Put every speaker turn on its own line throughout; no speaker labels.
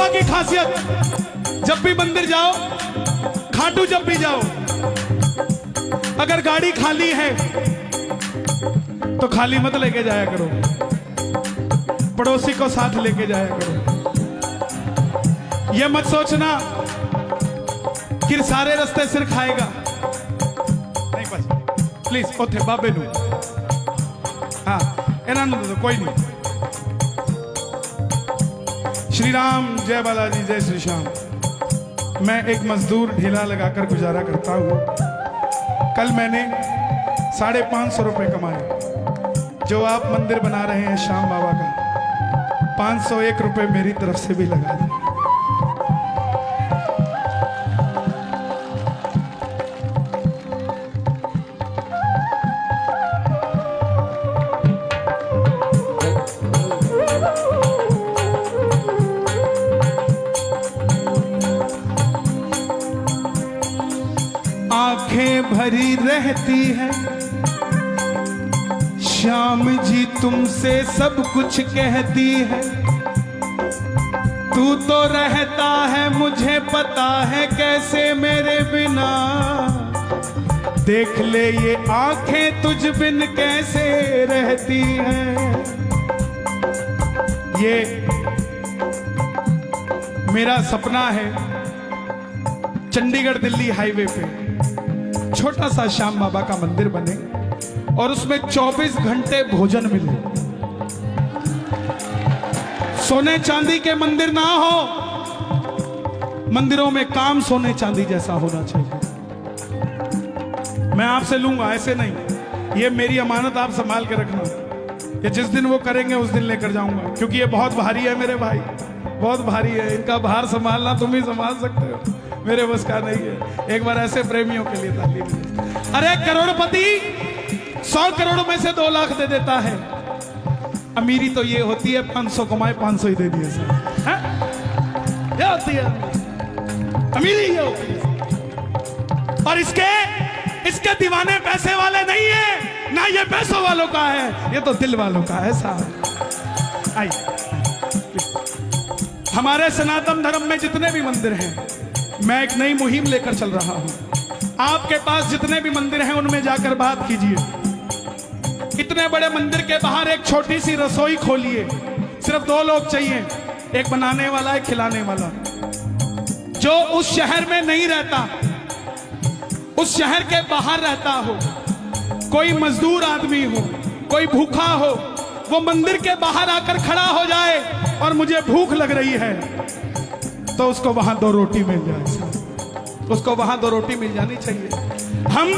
बाबा की खासियत, जब भी मंदिर जाओ, खाटू जब भी जाओ, अगर गाड़ी खाली है तो खाली मत लेके जाया करो, पड़ोसी को साथ लेके जाया करो। ये मत सोचना कि सारे रास्ते सिर खाएगा, नहीं बस प्लीज उठे बाबे नू, हाँ इन्होंने तो कोई नहीं। श्री राम, जय बालाजी, जय श्री श्याम। मैं एक मजदूर ढीला लगाकर गुजारा करता हूँ। कल मैंने 550 रुपए कमाए। जो आप मंदिर बना रहे हैं श्याम बाबा का, 501 रुपए मेरी तरफ से भी लगा दें। आंखें भरी रहती है श्याम जी तुमसे सब कुछ कहती है, तू तो रहता है मुझे पता है कैसे मेरे बिना, देख ले ये आंखें तुझ बिन कैसे रहती हैं। ये मेरा सपना है, चंडीगढ़ दिल्ली हाईवे पे छोटा सा श्याम बाबा का मंदिर बने और उसमें 24 घंटे भोजन मिले। सोने चांदी के मंदिर ना हो, मंदिरों में काम सोने चांदी जैसा होना चाहिए। मैं आपसे लूंगा, ऐसे नहीं। ये मेरी अमानत आप संभाल के रखना, ये जिस दिन वो करेंगे उस दिन लेकर जाऊंगा, क्योंकि ये बहुत भारी है मेरे भाई, बहुत भारी है। इनका भार संभालना तुम ही संभाल सकते हो, मेरे बस का नहीं है। एक बार ऐसे प्रेमियों के लिए ताली दीजिए। अरे करोड़पति 100 करोड़ में से 2 लाख दे देता है। अमीरी तो ये होती है 500 कमाए 500 ही दे दिए सर, ये होती है अमीरी, ये होती है। और इसके दीवाने पैसे वाले नहीं है ना, ये पैसों वालों का है, ये तो दिल वालों का है साहब। आइए, हमारे सनातन धर्म में जितने भी मंदिर हैं, मैं एक नई मुहिम लेकर चल रहा हूं। आपके पास जितने भी मंदिर हैं उनमें जाकर बात कीजिए। इतने बड़े मंदिर के बाहर एक छोटी सी रसोई खोलिए, सिर्फ 2 लोग चाहिए, एक बनाने वाला, एक खिलाने वाला। जो उस शहर में नहीं रहता, उस शहर के बाहर रहता हो, कोई मजदूर आदमी हो, कोई भूखा हो, वो मंदिर के बाहर आकर खड़ा हो जाए और मुझे भूख लग रही है, तो उसको वहां 2 रोटी मिल जाए, उसको वहां 2 रोटी मिल जानी चाहिए। हम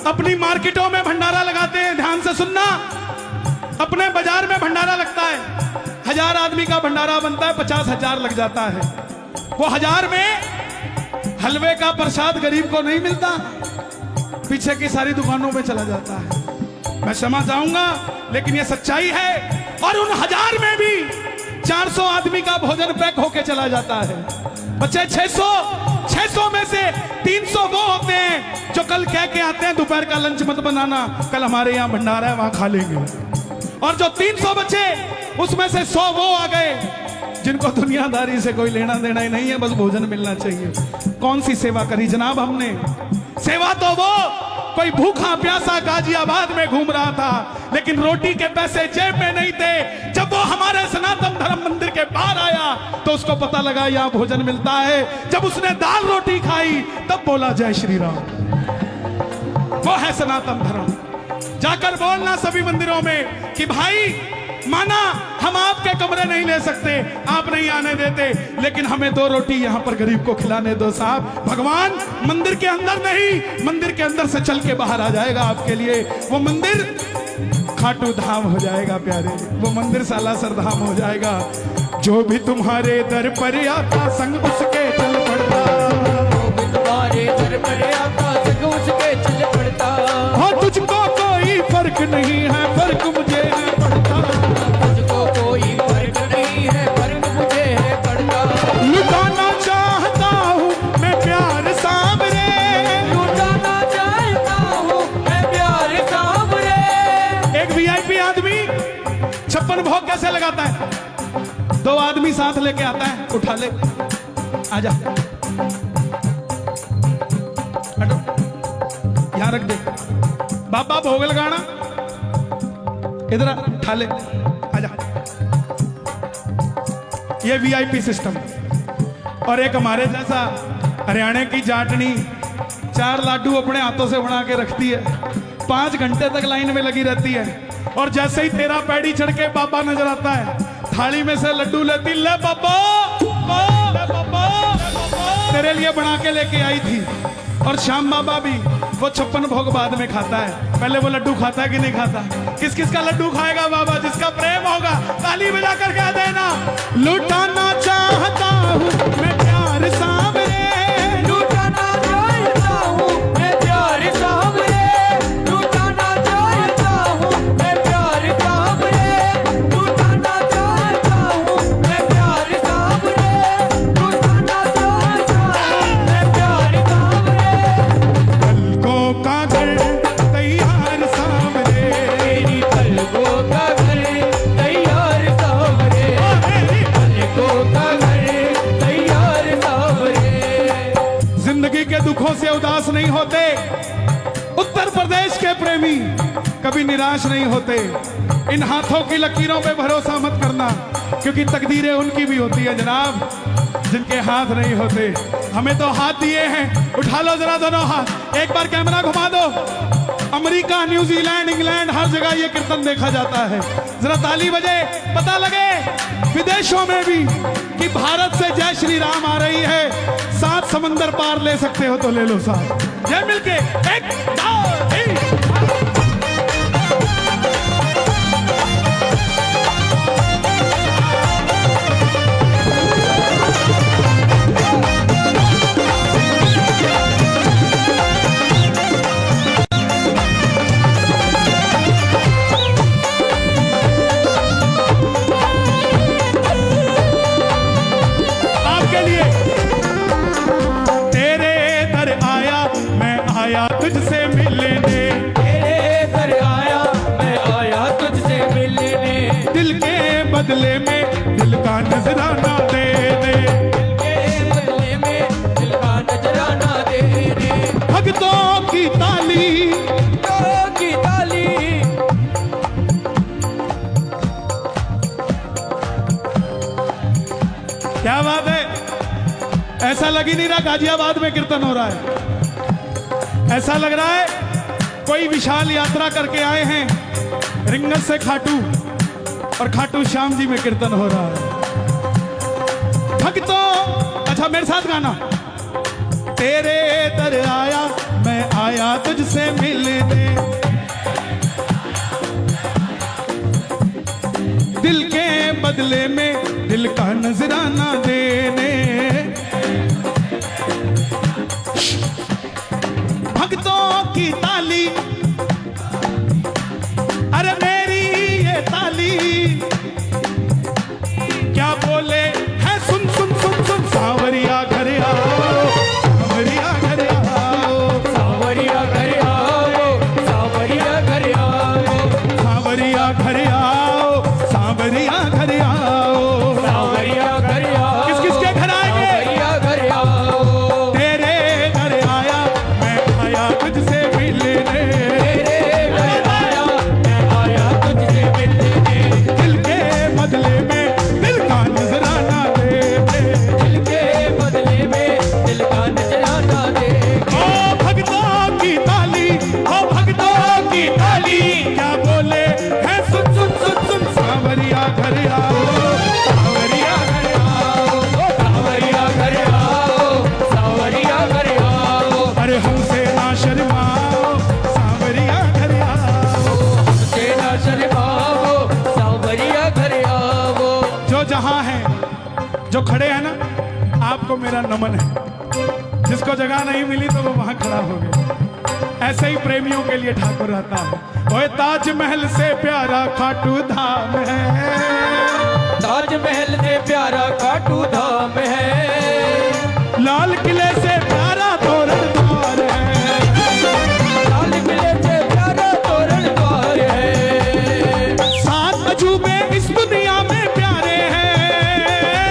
अपनी मार्केटों में भंडारा लगाते हैं, ध्यान से सुनना। अपने बाजार में भंडारा लगता है, 1000 आदमी का भंडारा बनता है, 50,000 लग जाता है। वो 1000 में हलवे का प्रसाद गरीब को नहीं मिलता, पीछे की सारी दुकानों में चला जाता है। मैं क्षमा चाहूंगा, लेकिन ये सच्चाई है। और उन 1000 में भी 400 आदमी का भोजन पैक होके चला जाता है। बच्चे 600 में से 300 वो होते हैं जो कल कह के आते हैं दोपहर का लंच मत बनाना, कल हमारे यहाँ भंडारा है वहां खा लेंगे। और जो 300 बचे, उसमें से 100 वो आ गए जिनको दुनियादारी से कोई लेना देना ही नहीं है, बस भोजन मिलना चाहिए। कौन सी सेवा करी जनाब हमने? सेवा तो वो कोई भूखा प्यासा गाजियाबाद में घूम रहा था, लेकिन रोटी के पैसे जेब में नहीं थे। जब वो हमारे सनातन धर्म मंदिर के बाहर आया तो उसको पता लगा यहाँ भोजन मिलता है। जब उसने दाल रोटी खाई तब बोला जय श्री राम। वो है सनातन धर्म। जाकर बोलना सभी मंदिरों में कि भाई माना हम आपके कमरे नहीं ले सकते, आप नहीं आने देते, लेकिन हमें 2 रोटी यहाँ पर गरीब को खिलाने दो साहब। भगवान मंदिर के अंदर नहीं, मंदिर के अंदर से चल के बाहर आ जाएगा आपके लिए। वो मंदिर खाटू धाम हो जाएगा प्यारे, वो मंदिर सालासर धाम हो जाएगा। जो भी तुम्हारे दर पर आता संग उसके चल पड़ता,
जो भी तुम्हारे दर पर आता संग उसके चल पड़ता।
हाँ तुझको कोई फर्क नहीं है, फर्क मुझे है पड़ता।
तुझको कोई फर्क नहीं है, फर्क मुझे है पड़ता।
लुटाना चाहता हूँ मैं प्यार सामने,
लुटाना चाहता हूँ मैं प्यार सामने।
एक वीआईपी आदमी 56 भोग कैसे लगाता है? 2 आदमी भी साथ लेके आता है, उठा ले, आजा, हटो, यहां रख दे। बाबा भोग लगाना, इधर उठा ले, आजा। ये वीआईपी सिस्टम। और एक हमारे जैसा हरियाणा की जाटनी 4 लाडू अपने हाथों से बना के रखती है, 5 घंटे तक लाइन में लगी रहती है। और जैसे ही तेरा पैड़ी चढ़ के बाबा नजर आता है, थाली में से लड्डू लेती, ले बाबा, ले बाबा, तेरे लिए बना के लेके आई थी। और श्याम बाबा भी वो 56 भोग बाद में खाता है, पहले वो लड्डू खाता है कि नहीं खाता? किस किस का लड्डू खाएगा बाबा? जिसका प्रेम होगा ताली बजा कर कह देना, लुटाना चाहता हूँ मैं प्यार सामने,
लुटाना चाहता हूँ मैं प्यार सामने, लुटाना चाहता हूँ मैं प्यार सामने, लुटाना चाहता हूँ मैं प्यार सामने, लुटाना चाहता हूँ मैं प्यार सामने।
पलकों का घर तैयार सामने,
मेरी पलकों का घर तैयार सामने, पलकों का घर तैयार सामने।
जिंदगी के दुखों से उदास नहीं होते, उत्तर प्रदेश के प्रेमी कभी निराश नहीं होते। इन हाथों की लकीरों पे भरोसा मत करना, क्योंकि तकदीरें उनकी भी होती है जनाब, जिनके हाथ नहीं होते। हमें तो हाथ दिए हैं, उठा लो जरा दोनों हाथ, एक बार कैमरा घुमा दो। अमेरिका, न्यूजीलैंड, इंग्लैंड, हर जगह ये कीर्तन देखा जाता है। जरा ताली बजे, पता लगे विदेशों में भी कि भारत से जय श्री राम आ रही है। 7 समंदर पार ले सकते हो तो ले लो साथ, जय मिलके 1 2 3। आपके लिए तेरे दर आया, मैं आया तुझसे मिलने,
तेरे घर आया मैं आया तुझसे मिलने,
दिल के बदले में दिल का नजराना देने,
के बदले में दिल का नजराना देने,
भक्तों की ताली,
तो की ताली।
क्या बात है, ऐसा लग ही नहीं रहा गाजियाबाद में कीर्तन हो रहा है। ऐसा लग रहा है कोई विशाल यात्रा करके आए हैं रिंगस से खाटू, और खाटू श्याम जी में कीर्तन हो रहा है। भक्तों, अच्छा मेरे साथ गाना, तेरे दर आया मैं आया तुझसे मिलने, दिल के बदले में दिल का नजराना देने, भक्तों की ताली, अरे मेरी ये ताली क्या बोले है, सुन सुन सुन सुन, सांवरिया घर आओ, सांवरिया घर आओ,
सावरिया घर आओ, सावरिया घर आओ,
सांवरिया घर आओ, सांवरिया घर आओ,
सावरिया घर आओ।
किस किस के घर आएंगे?
सावरिया घर आओ,
तेरे घर आया मैं आया तुझसे मिलने,
तेरे घर आया मैं आया तुझसे मिलने,
दिल के बदले में दिल का नजराना देने,
दिल के बदले में दिल का नजराना दे।
ओ भक्तों की ताली, ओ भक्तों की ताली क्या बोले है, सुन सुन सुन सुन, सांवरिया घर आओ, सांवरिया घर आओ,
सावरिया घर आओ, सावरिया घर आओ,
अरे हमसे ना शर्माओ, सांवरिया घर आओ।
सेना शर्माओ, सावरिया घर आओ।
जो जहां है, जो खड़े हैं ना, आपको मेरा नमन है। जिसको जगह नहीं मिली तो वो वहां खड़ा हो गया। ऐसे ही प्रेमियों के लिए ठाकुर रहता है। ओए ताजमहल से प्यारा खाटू धाम है,
ताजमहल से प्यारा खाटू धाम है,
लाल किले से प्यारा तोरण द्वार है,
लाल किले से प्यारा तोरण द्वार है,
7 अजूबे इस दुनिया में प्यारे हैं,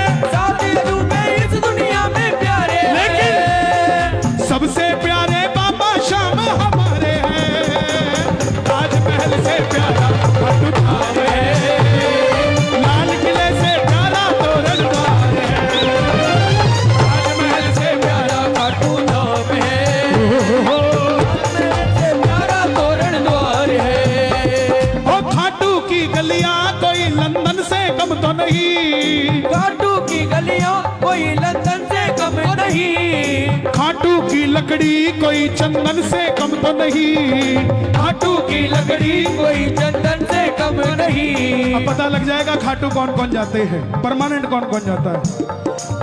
लकड़ी कोई चंदन से कम तो नहीं,
खाटू की लकड़ी कोई चंदन से कम नहीं।
अब पता लग जाएगा खाटू कौन कौन जाते हैं, परमानेंट कौन कौन जाता है।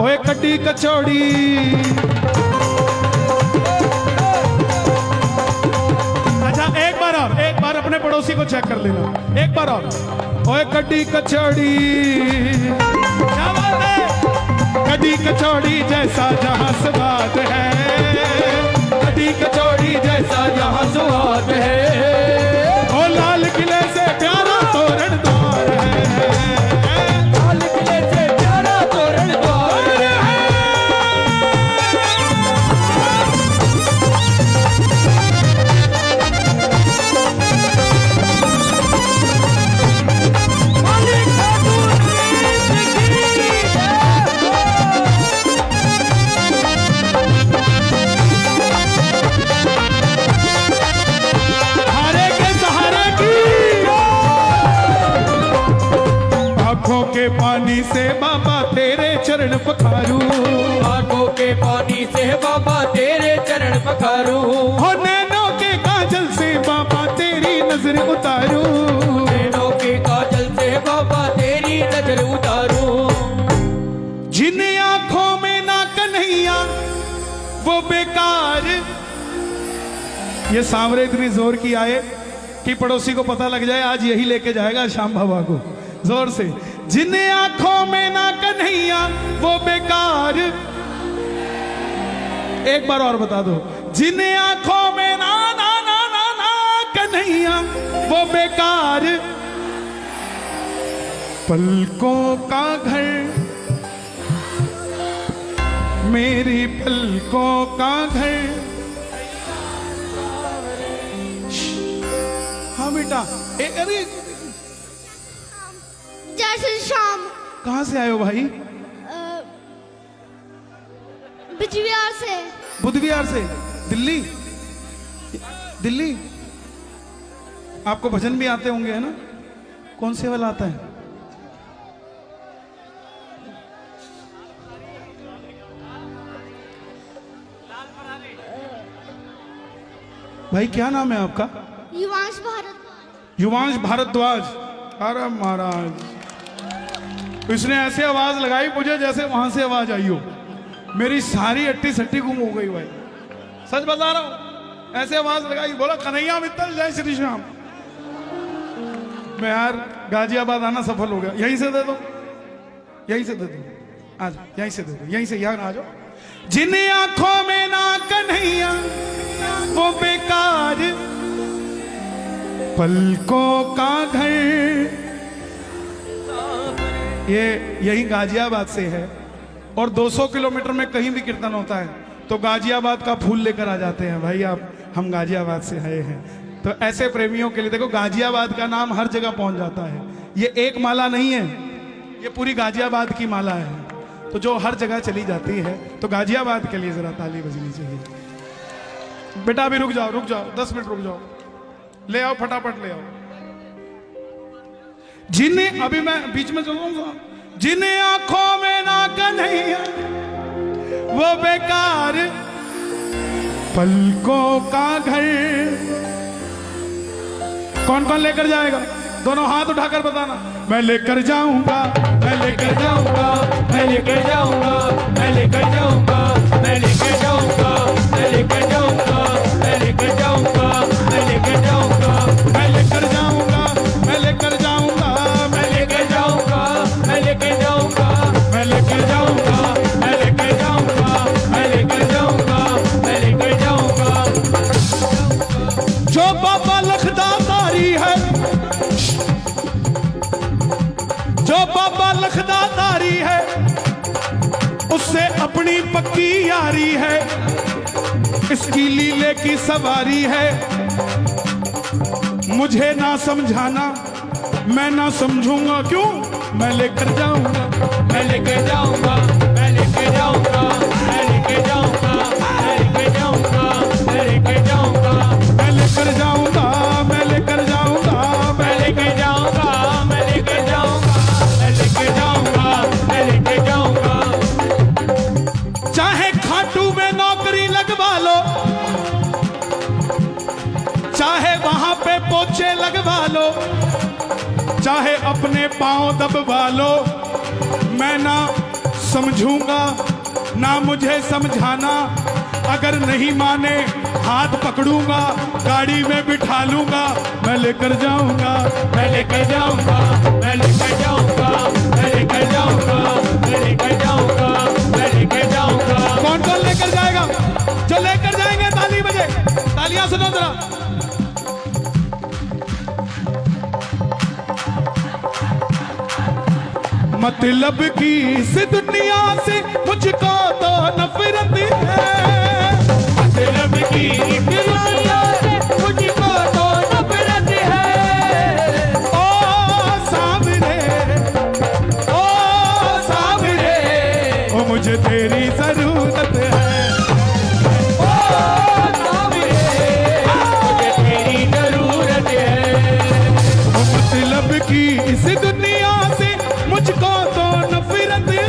ओए कड्डी कचौड़ी, अच्छा एक बार अपने पड़ोसी को चेक कर लेना, एक बार और। ओए कड्डी कचौड़ी, क्या बात है, कड्डी कचौड़ी जैसा जहां स्वाद है,
कड्डी कचौड़ी जैसा जहां स्वाद है।
ओ लाल किले से प्यारा तोरण द्वार है,
लाल किले से प्यारा तोरण द्वार है। मालिक खाटू की
हारे के सहारे की, आंखों के पानी से बाबा तेरे चरण पखारू,
आंखों के पानी से बाबा तेरे चरण पखारूं।
हो नैनों के काजल से बाबा तेरी नजर उतारू,
नैनों के काजल से बाबा तेरी नजर उतारूं।
जिन आंखों में ना कन्हैया वो बेकार। ये सांवरे इतनी जोर की आए कि पड़ोसी को पता लग जाए आज यही लेके जाएगा श्याम बाबा को, जोर से। जिन आंखों में ना कन्हैया वो बेकार, एक बार और बता दो, जिन आंखों में ना ना ना ना ना कन्हैया वो बेकार। पलकों का घर, मेरी पलकों का घर। हाँ बेटा, अरे
जय श्री श्याम।
कहाँ से आए हो भाई?
बिजबिहार से।
बुधविहार से? दिल्ली? दिल्ली? आपको भजन भी आते होंगे है ना? कौन से वाला आता है? भाई क्या नाम है आपका?
युवांश भारत।
युवांश भारद्वाज। अरे महाराज, इसने ऐसे आवाज लगाई मुझे जैसे वहां से आवाज आई हो। मेरी सारी अट्टी सट्टी गुम हो गई भाई, सच बता रहा हूं। ऐसे आवाज लगाई, बोला कन्हैया मित्तल जय श्री श्याम। मैं यार गाजियाबाद आना सफल हो गया। यहीं से दे दो, यहीं से दे दो, आ जाओ, यहीं से दे दो, यहीं से यहाँ आ जाओ। जिन आंखों में ना कन्हैया वो बेकार, पलकों का घर। ये यही गाजियाबाद से है और 200 किलोमीटर में कहीं भी कीर्तन होता है तो गाजियाबाद का फूल लेकर आ जाते हैं। भाई आप, हम गाजियाबाद से आए हैं। तो ऐसे प्रेमियों के लिए देखो, गाजियाबाद का नाम हर जगह पहुंच जाता है। ये एक माला नहीं है, ये पूरी गाजियाबाद की माला है, तो जो हर जगह चली जाती है। तो गाजियाबाद के लिए जरा ताली बजनी चाहिए। बेटा अभी रुक जाओ, रुक जाओ, 10 मिनट रुक जाओ, ले आओ फटाफट ले आओ। जिन्हें, अभी मैं बीच में चलूंगा। जिन्हें आंखों में ना कन्हैया वो बेकार, पलकों का घर। कौन कौन लेकर जाएगा? दोनों हाथ उठाकर बताना। मैं लेकर जाऊंगा, मैं लेकर जाऊंगा,
मैं लेकर जाऊंगा, मैं लेकर जाऊंगा, मैं लेकर जाऊंगा, मैं लेकर जाऊंगा, मैं लेकर जाऊंगा, मैं लेकर जाऊंगा,
मैं लेकर जाऊंगा, मैं लेकर जाऊंगा,
मैं लेकर जाऊंगा, मैं लेकर जाऊंगा,
मैं लेकर जाऊंगा।
मैं लेकर जाऊंगा, मैं लेकर जाऊंगा, मैं लेकर जाऊंगा।
जो बाबा लखदातारी है, जो बाबा लखदातारी है, उससे अपनी पक्की यारी है। इसकी लीले की सवारी है। मुझे ना समझाना, मैं ना समझूंगा। क्यों? मैं लेकर जाऊंगा,
मैं लेकर जाऊंगा, मैं लेकर जाऊंगा, मैं लेकर जाऊंगा, मैं लेकर जाऊंगा, मैं लेकर जाऊंगा,
मैं लेकर जाऊंगा, मैं लेकर जाऊंगा,
मैं लेकर जाऊंगा, मैं लेकर जाऊंगा, मैं लेकर जाऊंगा, मैं लेकर जाऊंगा।
चाहे खाटू में नौकरी लगवा लो, चाहे अपने पांव दबवा लो, मैं ना समझूंगा ना मुझे समझाना। अगर नहीं माने हाथ पकड़ूंगा, गाड़ी में बिठा लूंगा, मैं लेकर जाऊंगा,
मैं लेकर जाऊंगा, मैं लेकर जाऊंगा, मैं लेकर जाऊंगा, मैं लेकर जाऊंगा, मैं लेकर जाऊंगा।
कौन कौन लेकर जाएगा? जो लेकर जाएंगे ताली बजे, तालियां सुनो जरा। मतलब की इस दुनिया से मुझको तो नफरत है,
मतलब की इस दुनिया से मुझको तो नफरत है।
ओ सावरे, ओ सावरे, ओ मुझे तेरी जरूरत है।
ओ सावरे, मुझे तेरी जरूरत है।
ओ मतलब की इस दुनिया से मुझको तो नफरत है,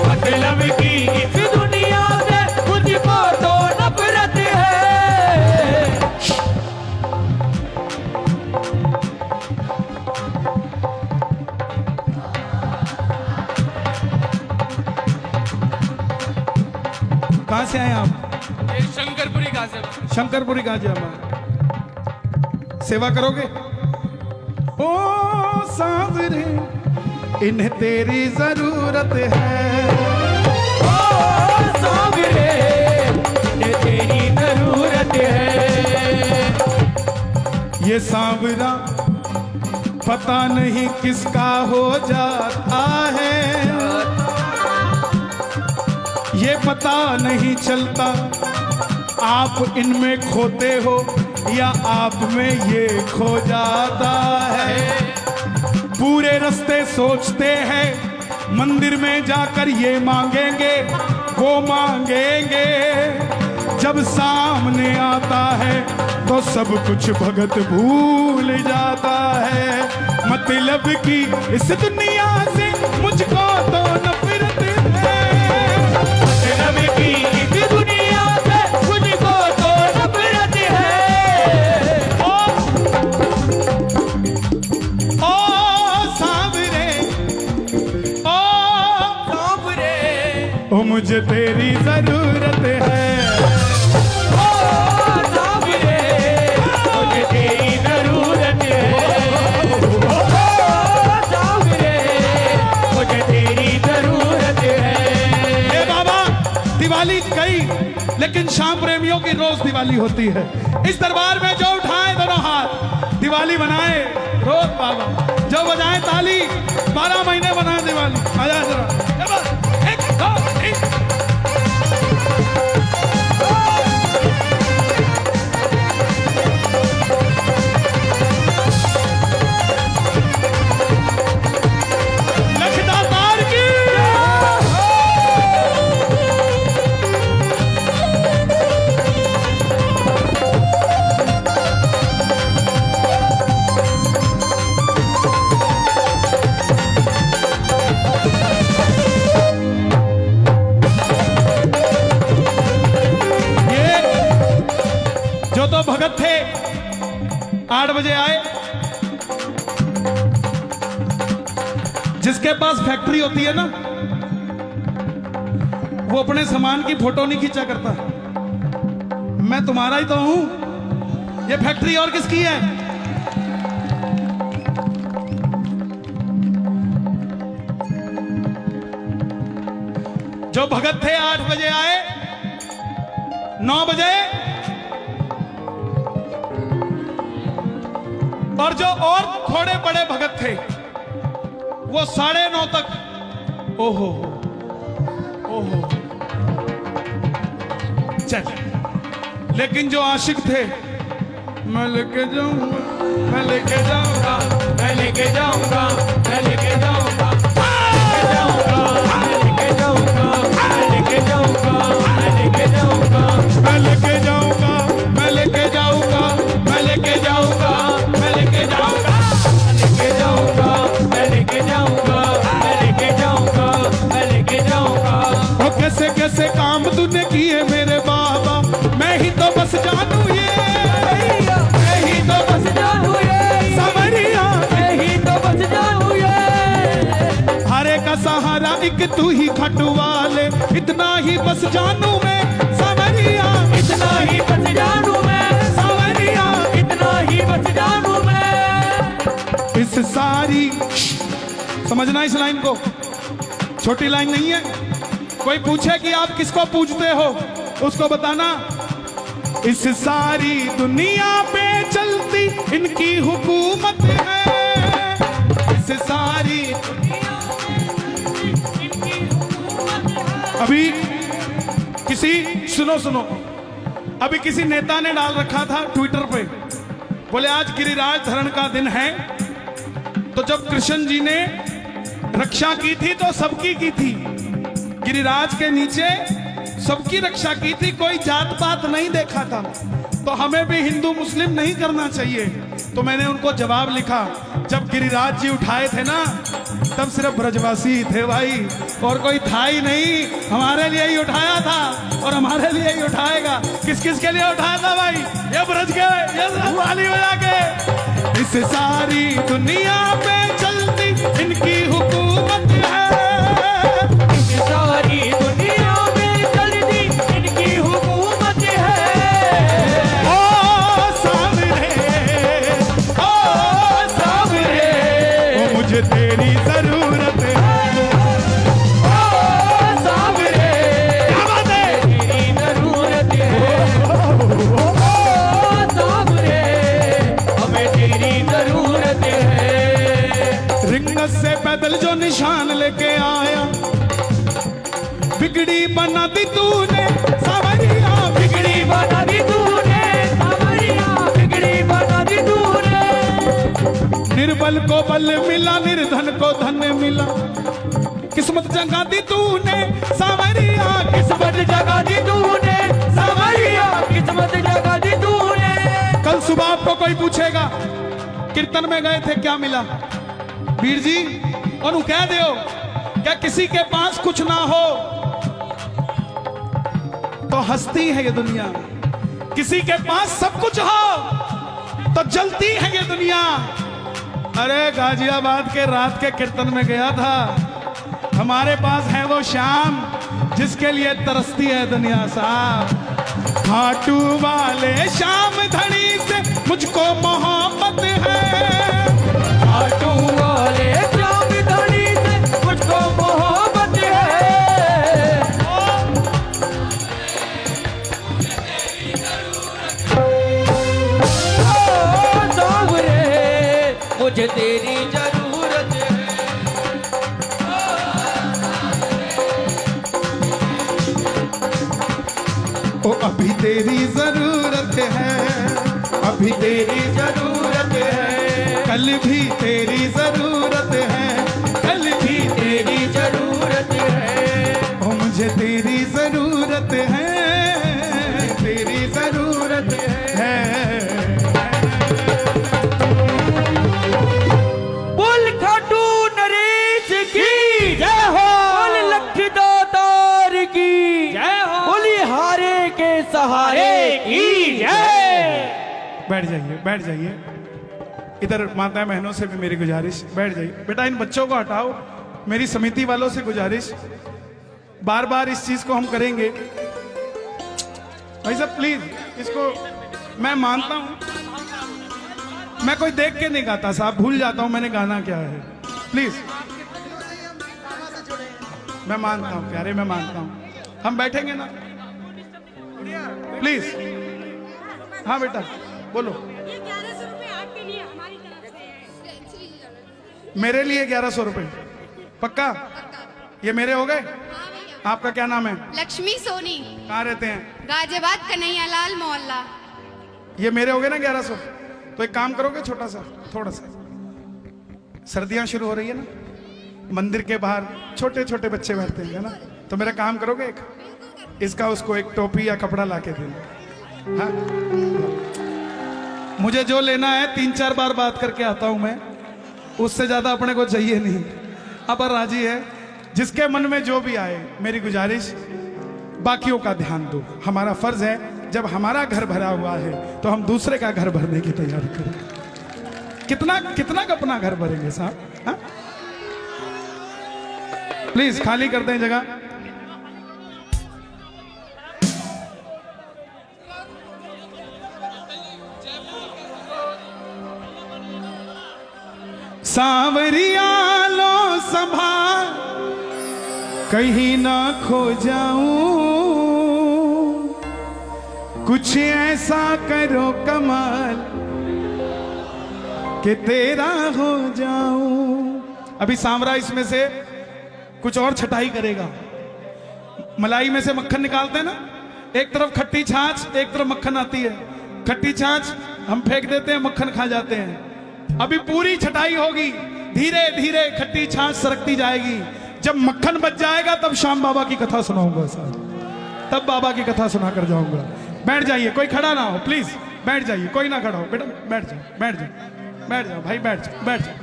मतलब की इस दुनिया से मुझको तो नफरत है।
कहाँ से आए आप?
ये शंकरपुरी का से
शंकरपुरी गाजियाबाद। सेवा करोगे? ओ सावरे, इन्हें तेरी जरूरत है।
ओ सावरे, ये तेरी जरूरत है।
ये सांवरा पता नहीं किसका हो जाता है, ये पता नहीं चलता आप इनमें खोते हो या आप में ये खो जाता है। पूरे रास्ते सोचते हैं मंदिर में जाकर ये मांगेंगे वो मांगेंगे, जब सामने आता है तो सब कुछ भगत भूल जाता है। मतलब की इस दुनिया से मुझको तो नफरत है,
मतलब की इस दुनिया से मुझको तो नफरत है।
ओ सावरे, ओ
सावरे,
ओ मुझे तेरी जरूरत है।
ओ सावरे, मुझे तेरी जरूरत है। ओ सावरे, मुझे तेरी जरूरत है।
ए बाबा, दिवाली गई लेकिन शाम प्रेमियों की रोज दिवाली होती है। इस दरबार में जो उठाए दोनों हाथ, दिवाली बनाए रोज बाबा, जो बजाए ताली 12 महीने बनाए दिवाली। आजा जरा, जरा, 1 2 3। लखदातार की जो तो भगत थे 8 बजे आए, जिसके पास फैक्ट्री होती है ना, वो अपने सामान की फोटो नहीं खींचा करता। मैं तुम्हारा ही तो हूं, ये फैक्ट्री और किसकी है? जो भगत थे 8 बजे आए, 9 बजे, और जो और थोड़े बड़े भगत थे वो 9:30 तक। ओहो ओहो, चल। लेकिन जो आशिक थे, मैं लेके जाऊंगा, मैं लेके जाऊंगा,
मैं लेके जाऊंगा, मैं लेके जाऊंगा, मैं लेके जाऊंगा, मैं लेके जाऊंगा, मैं लेके जाऊंगा, मैं लेके जाऊंगा,
मैं लेके जाऊंगा, मैं लेके जाऊंगा,
मैं लेके जाऊंगा, मैं लेके जाऊंगा, मैं लेके जाऊंगा, मैं लेके जाऊंगा।
ओ कैसे कैसे काम तूने किए मेरे बाबा, मैं ही तो बस जानू ये,
मैं ही तो बस जानू ये,
एक तू ही खटवा ले, इतना ही बस जानू मैं सावरिया,
इतना ही बस जानू मैं सावरिया, इतना ही बस जानू मैं।
इस सारी, समझना इस लाइन को, छोटी लाइन नहीं है। कोई पूछे कि आप किसको पूजते हो, उसको बताना इस सारी दुनिया पे चलती इनकी हुकूमत है, इस सारी अभी किसी, सुनो, अभी किसी नेता ने डाल रखा था ट्विटर पे, बोले आज गिरिराज धरण का दिन है, तो जब कृष्ण जी ने रक्षा की थी तो सबकी की थी, गिरिराज के नीचे सबकी रक्षा की थी, कोई जात पात नहीं देखा था, तो हमें भी हिंदू मुस्लिम नहीं करना चाहिए। तो मैंने उनको जवाब लिखा, जब गिरिराज जी उठाए थे ना तब सिर्फ ब्रजवासी थे भाई, और कोई था ही नहीं, हमारे लिए ही उठाया था और हमारे लिए ही उठाएगा। किस किस के लिए उठाया था भाई? ये ब्रज के, ये वाली बजा के। इस सारी दुनिया पे चलती इनकी हुकूमत है,
इस सारी दुनिया में चलती इनकी हुकूमत है।
ओ सावरे,
ओ सावरे,
ओ मुझे तेरी जरूरत है,
ओ सावरे,
क्या बात है?
तेरी जरूरत है। ओ सावरे, हमें तेरी जरूरत है।
रिंगत से पैदल जो निशान लेके आया, बिगड़ी बना दी तूने सावरिया,
बिगड़ी बना दी तूने सावरिया, बिगड़ी बना दी तूने।
निर्बल को बल मिला, निर्धन को धन मिला, किस्मत जगा दी तूने सावरिया,
किस्मत जगा दी तूने सावरिया, किस्मत जगा दी तूने।
कल सुबह आपको कोई पूछेगा कीर्तन में गए थे क्या मिला, वीर जी और कह दो क्या किसी के पास कुछ ना हो तो हंसती है ये दुनिया, किसी के पास सब कुछ हो तो जलती है ये दुनिया। अरे गाजियाबाद के रात के कीर्तन में गया था, हमारे पास है वो शाम जिसके लिए तरसती है दुनिया साहब। खाटू वाले शाम धनी से मुझको मोहब्बत है,
खाटू वाले श्याम धनी से मुझको मोहब्बत है। ओ सावरे, मुझे तेरी जरूरत है।
ओ अभी तेरी जरूरत है, अभी तेरी जरूरत है, कल भी तेरी जरूरत है, कल भी तेरी
जरूरत है।
ओ मुझे तेरी जरूरत है, तेरी जरूरत है।
बोल खाटू नरेश की जय हो, बोल लखदातार की जय हो, बोली हारे के सहारे की जय।
बैठ जाइए, बैठ जाइए। इधर माता बहनों से भी मेरी गुजारिश, बैठ जाइए बेटा, इन बच्चों को हटाओ। मेरी समिति वालों से गुजारिश, बार बार इस चीज को हम करेंगे भाई साहब, प्लीज इसको। मैं मानता हूं, मैं कोई देख के नहीं गाता साहब, भूल जाता हूं मैंने गाना क्या है, प्लीज। मैं मानता हूं प्यारे, मैं मानता हूं, हम बैठेंगे ना प्लीज। हाँ बेटा बोलो।
ये 1100 रुपए आपके लिए हमारी तरफ से।
मेरे लिए 1100 रुपए पक्का? ये मेरे हो गए? आपका क्या नाम है?
लक्ष्मी सोनी,
कहाँ रहते हैं?
गाजियाबाद कन्हैया लाल मोहल्ला।
ये मेरे हो गए ना 1100। तो एक काम करोगे छोटा सा, थोड़ा सा, सर्दियां शुरू हो रही है ना, मंदिर के बाहर छोटे छोटे बच्चे बैठते हैं ना, तो मेरा काम करोगे एक, इसका उसको एक टोपी या कपड़ा ला के देना। हाँ? मुझे जो लेना है 3-4 बार बात करके आता हूं मैं, उससे ज्यादा अपने को चाहिए नहीं। अब राजी है, जिसके मन में जो भी आए, मेरी गुजारिश बाकियों का ध्यान दो। हमारा फर्ज है, जब हमारा घर भरा हुआ है तो हम दूसरे का घर भरने की तैयारी करें। कितना कितना का अपना घर भरेंगे साहब? हाँ? प्लीज खाली कर दें जगह। सांवरिया लो संभाल कहीं ना खो जाऊं, कुछ ऐसा करो कमाल कि तेरा हो जाऊं। अभी सांवरा इसमें से कुछ और छटाई करेगा। मलाई में से मक्खन निकालते हैं ना, एक तरफ खट्टी छाछ एक तरफ मक्खन आती है। खट्टी छाछ हम फेंक देते हैं, मक्खन खा जाते हैं। अभी पूरी छटाई होगी, धीरे धीरे खट्टी छाछ सरकती जाएगी। जब मक्खन बच जाएगा तब शाम बाबा की कथा सुनाऊंगा सर, तब बाबा की कथा सुना कर जाऊंगा। बैठ जाइए, कोई खड़ा ना हो प्लीज, बैठ जाइए, कोई ना खड़ा हो बेटा, बैठ जाओ बैठ जाओ बैठ जाओ भाई, बैठ जाओ बैठ जाओ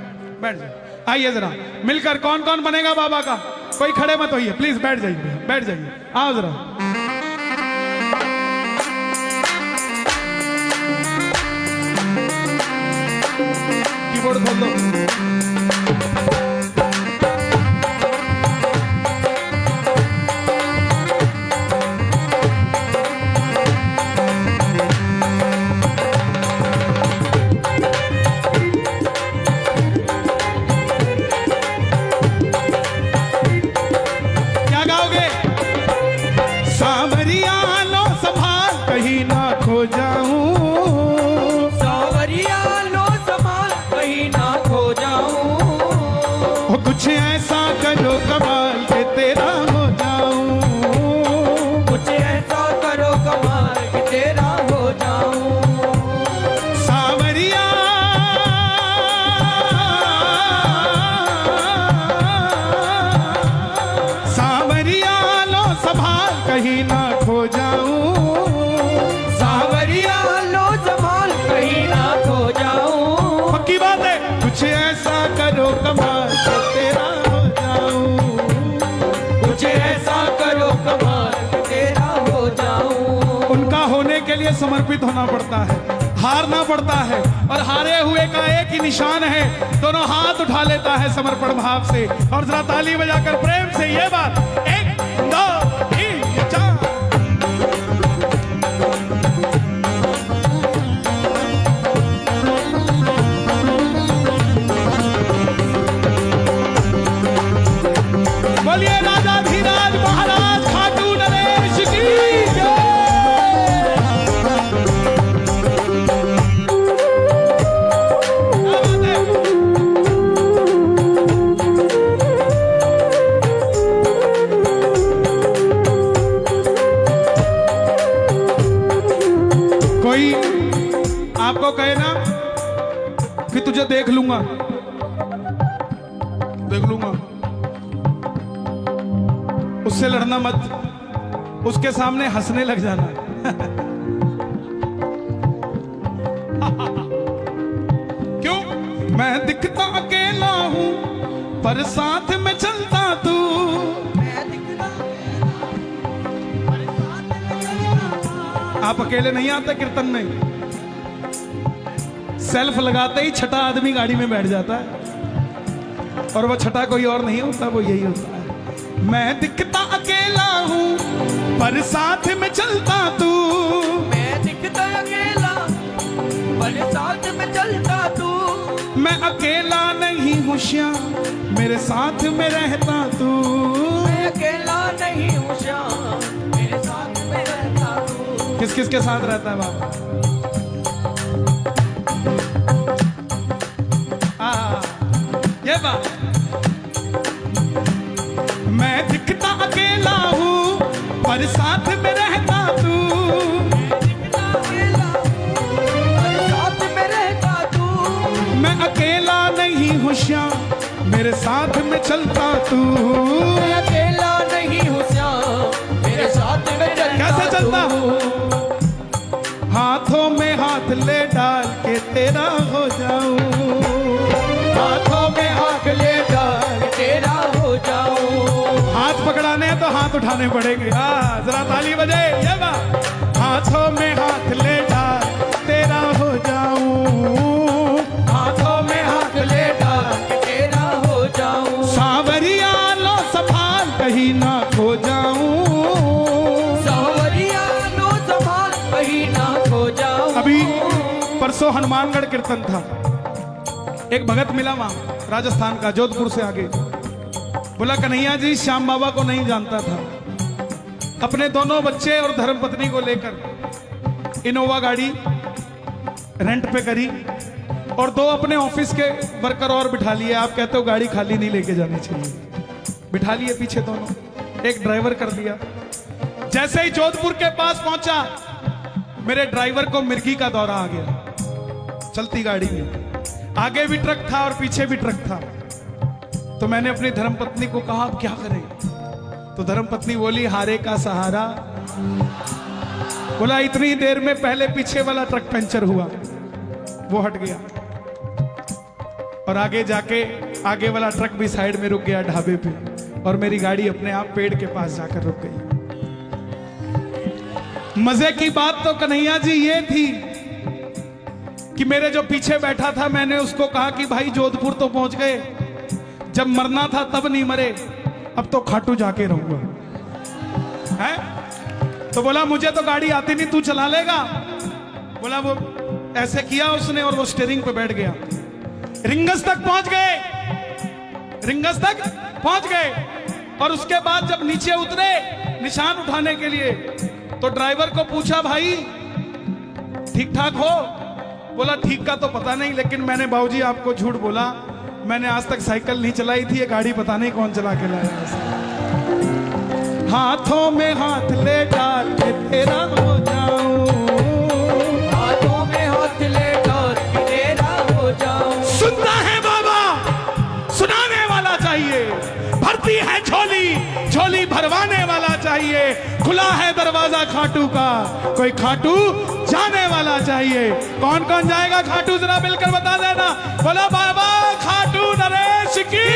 बैठ जाओ। आइए जरा मिलकर कौन कौन बनेगा बाबा का, कोई खड़े मत होइए प्लीज, बैठ जाइए बैठ जाइए, आओ जरा। कीबोर्ड खोल दो। क्या गाओगे? सांवरिया लो संभाल कहीं ना खो जाऊं,
सांवरिया लो संभाल कहीं ना खो जाऊं,
कुछ ऐसा करो कमाल के तेरा हो जाऊं,
कुछ ऐसा करो कमाल कि तेरा हो जाऊं।
सांवरिया सांवरिया लो संभाल कहीं ना खो जाऊं,
सांवरिया लो संभाल कहीं ना खो जाऊं,
पक्की बात है। कुछ ऐसा करो कमाल के तेरा हो जाऊं,
कुछ ऐसा करो कमाल कि तेरा हो जाऊं।
उनका होने के लिए समर्पित होना पड़ता है, हारना पड़ता है, और हारे हुए का एक ही निशान है, दोनों हाथ उठा लेता है समर्पण भाव से। और जरा ताली बजाकर प्रेम से ये बात, 1 2 3 4। बोलिए राजा धीराज महाराज खाटू नरेश की जय। क्या बात है? कोई आपको कहे ना कि तुझे देख लूंगा, देख लूंगा, उससे लड़ना मत, उसके सामने हंसने लग जाना। क्यों? मैं दिखता अकेला हूं पर साथ में चलता तू, आप अकेले नहीं आते कीर्तन में, सेल्फ लगाते ही छठा आदमी गाड़ी में बैठ जाता है, और वो छठा कोई और नहीं होता, वो यही होता है। मैं दिखता अकेला हूँ पर साथ में चलता तू,
मैं दिखता अकेला पर साथ में चलता तू,
मैं अकेला नहीं हूँ श्याम मेरे साथ में रहता तू,
मैं अकेला नहीं हूँ श्याम मेरे साथ में रहता तू।
किस किस के साथ रहता है बाबा? ये बात, मैं दिखता अकेला हूँ पर साथ में रहता तू,
मैं दिखता अकेला पर साथ में रहता तू,
मैं अकेला नहीं हूँ श्याम मेरे साथ में चलता तू,
मैं अकेला नहीं हूँ श्याम मेरे साथ में चलता
कैसे चलता
तू।
हाथों में हाथ ले डाल के तेरा हो जाऊं,
हाथों में हाथ ले डाल तेरा हो जाऊं,
हाथ पकड़ाने हैं तो हाथ उठाने पड़ेंगे। जरा ताली बजे ये बात, हाथों में हाथ ले डाल तेरा हो जाऊं,
हाथों में हाथ ले डाल तेरा हो जाऊं,
सांवरिया लो संभाल परसों हनुमानगढ़ कीर्तन था, एक भगत मिला वहां राजस्थान का, जोधपुर से आगे। बोला कन्हैया जी श्याम बाबा को नहीं जानता था। अपने दोनों बच्चे और धर्मपत्नी को लेकर इनोवा गाड़ी रेंट पे करी और 2 अपने ऑफिस के वर्कर और बिठा लिए। आप कहते हो गाड़ी खाली नहीं लेके जानी चाहिए, बिठा लिए पीछे दोनों, एक ड्राइवर कर दिया। जैसे ही जोधपुर के पास पहुंचा, मेरे ड्राइवर को मिर्गी का दौरा आ गया। चलती गाड़ी में आगे भी ट्रक था और पीछे भी ट्रक था। तो मैंने अपनी धर्मपत्नी को कहा अब क्या करें? तो धर्मपत्नी बोली हारे का सहारा। बोला इतनी देर में पहले पीछे वाला ट्रक पंचर हुआ, वो हट गया और आगे जाके आगे वाला ट्रक भी साइड में रुक गया ढाबे पे, और मेरी गाड़ी अपने आप पेड़ के पास जाकर रुक गई। मजे की बात तो कन्हैया जी ये थी कि मेरे जो पीछे बैठा था, मैंने उसको कहा कि भाई जोधपुर तो पहुंच गए, जब मरना था तब नहीं मरे, अब तो खाटू जाके रहूंगा। है? तो बोला मुझे तो गाड़ी आती नहीं, तू चला लेगा? बोला वो ऐसे किया उसने और वो स्टीयरिंग पे बैठ गया। रिंगस तक पहुंच गए, रिंगस तक पहुंच गए, और उसके बाद जब नीचे उतरे निशान उठाने के लिए, तो ड्राइवर को पूछा भाई ठीक ठाक हो? बोला ठीक का तो पता नहीं, लेकिन मैंने बाबूजी आपको झूठ बोला, मैंने आज तक साइकिल नहीं चलाई थी, ये गाड़ी पता नहीं कौन चला के लाया है। हाथों में हाथ ले डाल के तेरा हो जाऊं,
हाथों में हाथ ले डाल के तेरा हो जाऊं।
सुनता है बाबा, सुनाने वाला चाहिए, भरती है झोली, झोली भरवाने वाला चाहिए, खुला है दरवाजा खाटू का, कोई खाटू जाने वाला चाहिए। कौन कौन जाएगा खाटू, जरा मिलकर बता देना। बोला बाबा खाटू नरेश की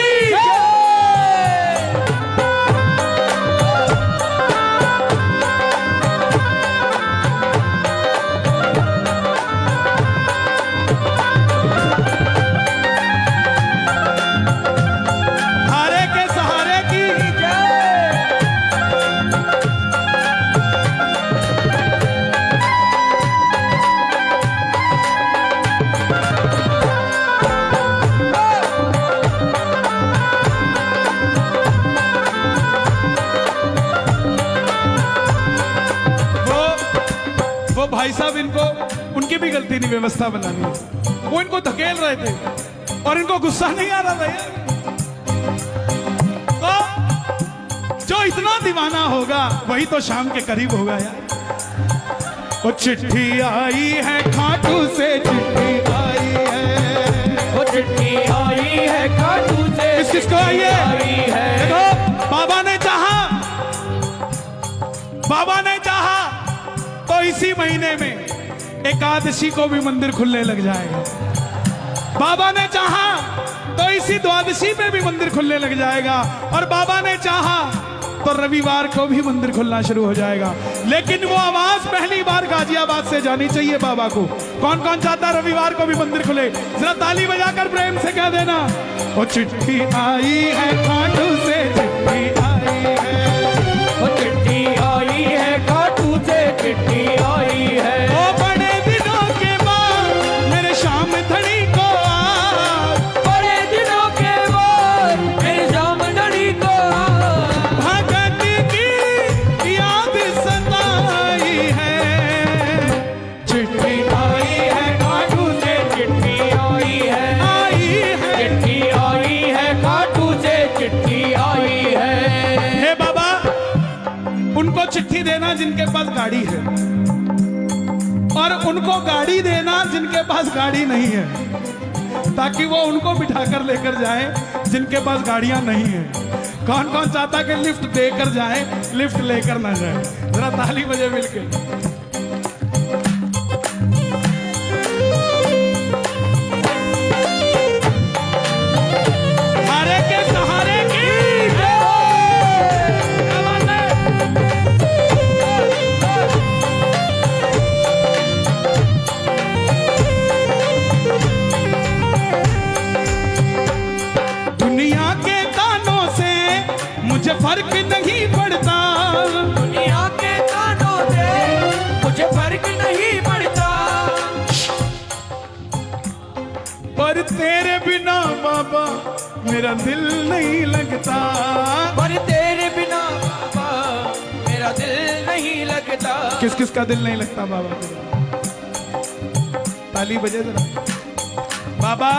भाई साहब, इनको उनकी भी गलती नहीं व्यवस्था बनानी, वो इनको धकेल रहे थे और इनको गुस्सा नहीं आ रहा था यार। तो जो इतना दीवाना होगा वही तो शाम के करीब होगा यार। वो चिट्ठी आई है खाटू से, चिट्ठी आई है,
वो चिट्ठी आई है खाटू से,
किसको आई है? देखो बाबा ने चाहा, बाबा ने चाहा तो इसी महीने में एकादशी को भी मंदिर खुलने लग जाएगा। बाबा ने चाहा तो इसी द्वादशी पे भी मंदिर खुलने लग जाएगा, और बाबा ने चाहा तो रविवार को भी मंदिर खुलना शुरू हो जाएगा। लेकिन वो आवाज पहली बार गाजियाबाद से जानी चाहिए बाबा को। कौन कौन चाहता रविवार को भी मंदिर खुले? जरा ताली बजाकर प्रेम से कह देना, वो चिट्ठी आई है खाटू से, चिट्ठी आई है,
वो चिट्ठी आई है खाटू से, चिट्ठी आई है।
ओ बड़े दिनों के बाद मेरे शाम धड़ी को आज,
बड़े दिनों के बाद मेरे शाम धड़ी को
भगत की याद सताई है, चिट्ठी आई है खाटू से,
चिट्ठी आई है, चिट्ठी आई है खाटू से, चिट्ठी आई है।
हे बाबा, उनको चिट्ठी देना जिनके पास गाड़ी है, और उनको गाड़ी देना जिनके पास गाड़ी नहीं है, ताकि वो उनको बिठाकर लेकर जाए जिनके पास गाड़ियां नहीं है। कौन कौन चाहता कि लिफ्ट देकर जाए, लिफ्ट लेकर ना जाए? जरा ताली बजे मिलके। हारे के सहारे की क्या बात है? दुनिया के तानों से मुझे फर्क नहीं पड़ता,
दुनिया के कानों से
मेरा दिल नहीं लगता।
पर तेरे बिना बाबा मेरा दिल नहीं लगता।
किस किस का दिल नहीं लगता बाबा तेरा? ताली बजे जरा। बाबा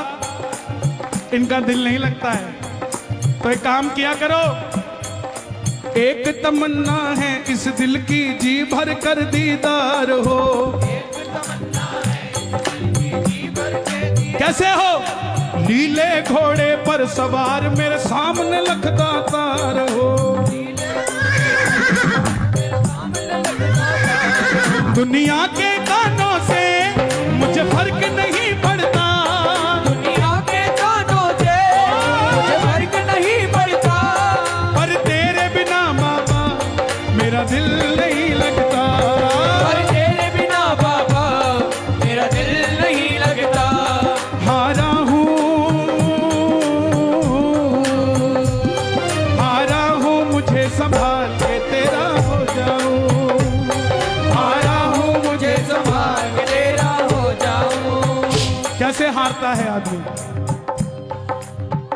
इनका दिल नहीं लगता है तो एक काम किया करो, एक तमन्ना है इस दिल की जी भर कर दीदार हो। कैसे हो? लीले घोड़े पर सवार मेरे सामने लखदा तार हो। दुनिया के कानों से मुझे फर्क नहीं पड़ता।
दुनिया के कानों से मुझे फर्क नहीं पड़ता।
पर तेरे बिना बाबा मेरा दिल नहीं लगता।
पर तेरे बिना बाबा मेरा दिल नहीं लगता।
हारा हूँ मुझे संभाल के तेरा हो जाऊं।
हारा हूँ मुझे संभाल के तेरा हो जाऊं।
कैसे हारता है आदमी?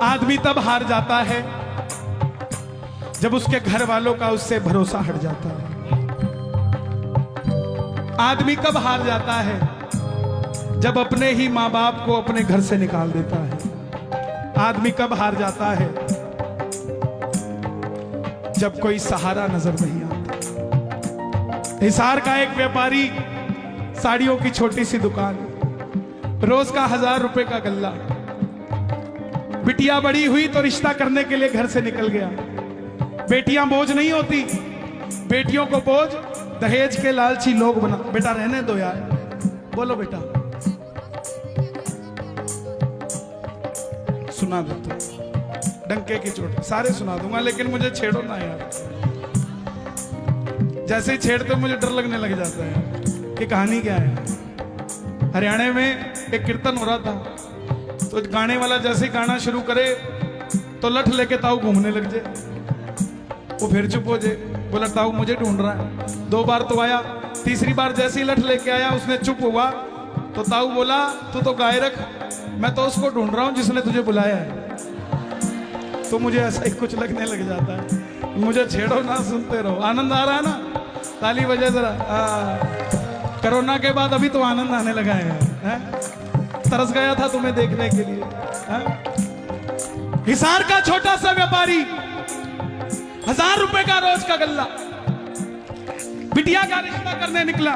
आदमी तब हार जाता है जब उसके घर वालों का उससे भरोसा हट जाता है। आदमी कब हार जाता है? जब अपने ही माँ बाप को अपने घर से निकाल देता है। आदमी कब हार जाता है? जब कोई सहारा नजर नहीं आता। हिसार का एक व्यापारी, साड़ियों की छोटी सी दुकान, रोज का 1000 रुपए का गल्ला। बिटिया बड़ी हुई तो रिश्ता करने के लिए घर से निकल गया। बेटियां बोझ नहीं होती, बेटियों को बोझ दहेज के लालची लोग बना। बेटा रहने दो यार, बोलो बेटा, सुना दो तो डंके की चोट सारे सुना दूंगा, लेकिन मुझे छेड़ो ना यार। जैसे ही छेड़ते मुझे डर लगने लग जाता है कि कहानी क्या है। हरियाणा में एक कीर्तन हो रहा था तो गाने वाला जैसे ही गाना शुरू करे तो लठ लेके ताऊ घूमने लग जाए। वो फिर चुप हो जाए, बोला ताऊ मुझे ढूंढ रहा है। 2 बार तो आया, तीसरी बार जैसे ही लठ लेके आया उसने चुप हुआ तो ताऊ बोला तू तो गाय रख, मैं तो उसको ढूंढ रहा हूं जिसने तुझे बुलाया है। तो मुझे ऐसा ही कुछ लगने लग जाता है। मुझे छेड़ो ना, सुनते रहो। आनंद आ रहा है ना? ताली बजे जरा। कोरोना के बाद अभी तो आनंद आने लगा है। तरस गया था तुम्हें देखने के लिए। हिसार का छोटा सा व्यापारी, 1000 रुपए का रोज का गल्ला, बिटिया का रिश्ता करने निकला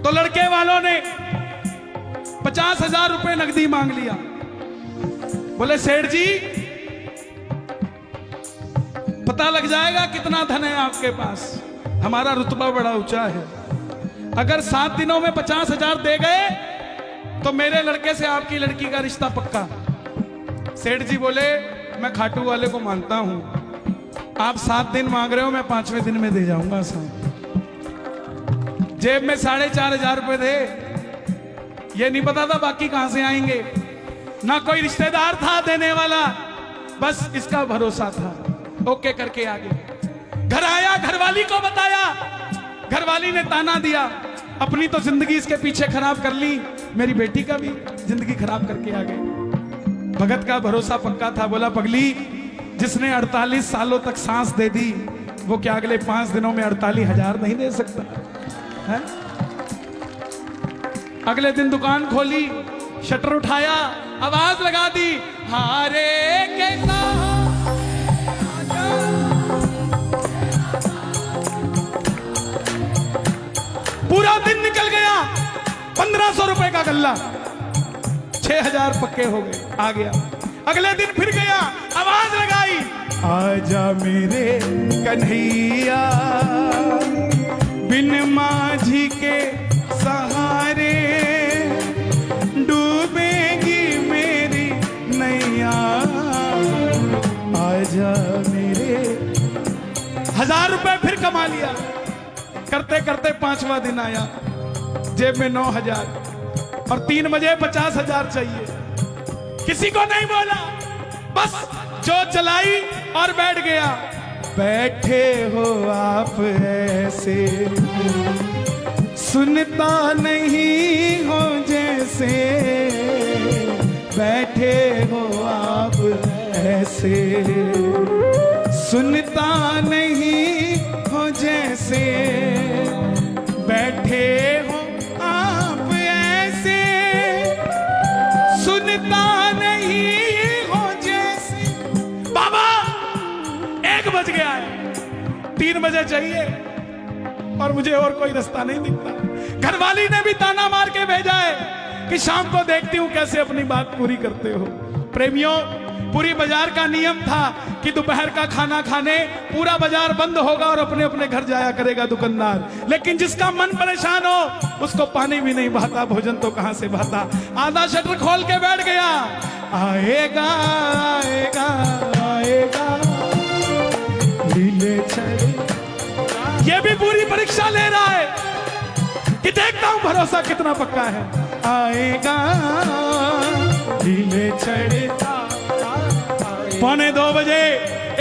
तो लड़के वालों ने 50,000 रुपए नकदी मांग लिया। बोले सेठ जी पता लग जाएगा कितना धन है आपके पास, हमारा रुतबा बड़ा ऊंचा है। अगर 7 दिनों में 50,000 दे गए तो मेरे लड़के से आपकी लड़की का रिश्ता पक्का। सेठ जी बोले मैं खाटू वाले को मानता हूं, आप 7 दिन मांग रहे हो, मैं 5वें दिन में दे जाऊंगा साहब। जेब में 4,500 रुपए थे, ये नहीं पता था बाकी कहां से आएंगे। ना कोई रिश्तेदार था देने वाला, बस इसका भरोसा था। ओके करके आ गए। घर आया, घरवाली को बताया, घरवाली ने ताना दिया, अपनी तो जिंदगी इसके पीछे खराब कर ली, मेरी बेटी का भी जिंदगी खराब करके आ गए। भगत का भरोसा पक्का था, बोला पगली जिसने 48 सालों तक सांस दे दी वो क्या अगले 5 दिनों में 48,000 नहीं दे सकता है? अगले दिन दुकान खोली, शटर उठाया, आवाज लगा दी, हारे कैसा पूरा दिन निकल गया। 1500 रुपए का गल्ला, 6,000 पक्के हो गए। आ गया, अगले दिन फिर गया, आवाज लगाई, आजा मेरे कन्हैया, बिन माझी के सहारे डूबेगी मेरी नैया, आजा मेरे। 1000 रुपए फिर कमा लिया। करते करते 5वां दिन आया, जेब में 9,000 और 3 बजे 50,000 चाहिए। किसी को नहीं बोला, बस जो चलाई और बैठ गया। बैठे हो आप ऐसे, सुनता नहीं हो जैसे, बैठे हो जैसे, सुनता नहीं हो जैसे, बैठे हो आप ऐसे, सुनता नहीं हो जैसे। बाबा 1 बज गया है, 3 बजे चाहिए और मुझे और कोई रास्ता नहीं दिखता। घरवाली ने भी ताना मार के भेजा है कि शाम को देखती हूं कैसे अपनी बात पूरी करते हो। प्रेमियों, पूरी बाजार का नियम था कि दोपहर का खाना खाने पूरा बाजार बंद होगा और अपने अपने घर जाया करेगा दुकानदार। लेकिन जिसका मन परेशान हो उसको पानी भी नहीं बहाता, भोजन तो कहां से बहाता। आधा शटर खोल के बैठ गया, आएगा आएगा आएगा नीले छड़े। ये भी पूरी परीक्षा ले रहा है कि देखता हूं भरोसा कितना पक्का है। आएगा नीले छड़े। 1:45 बजे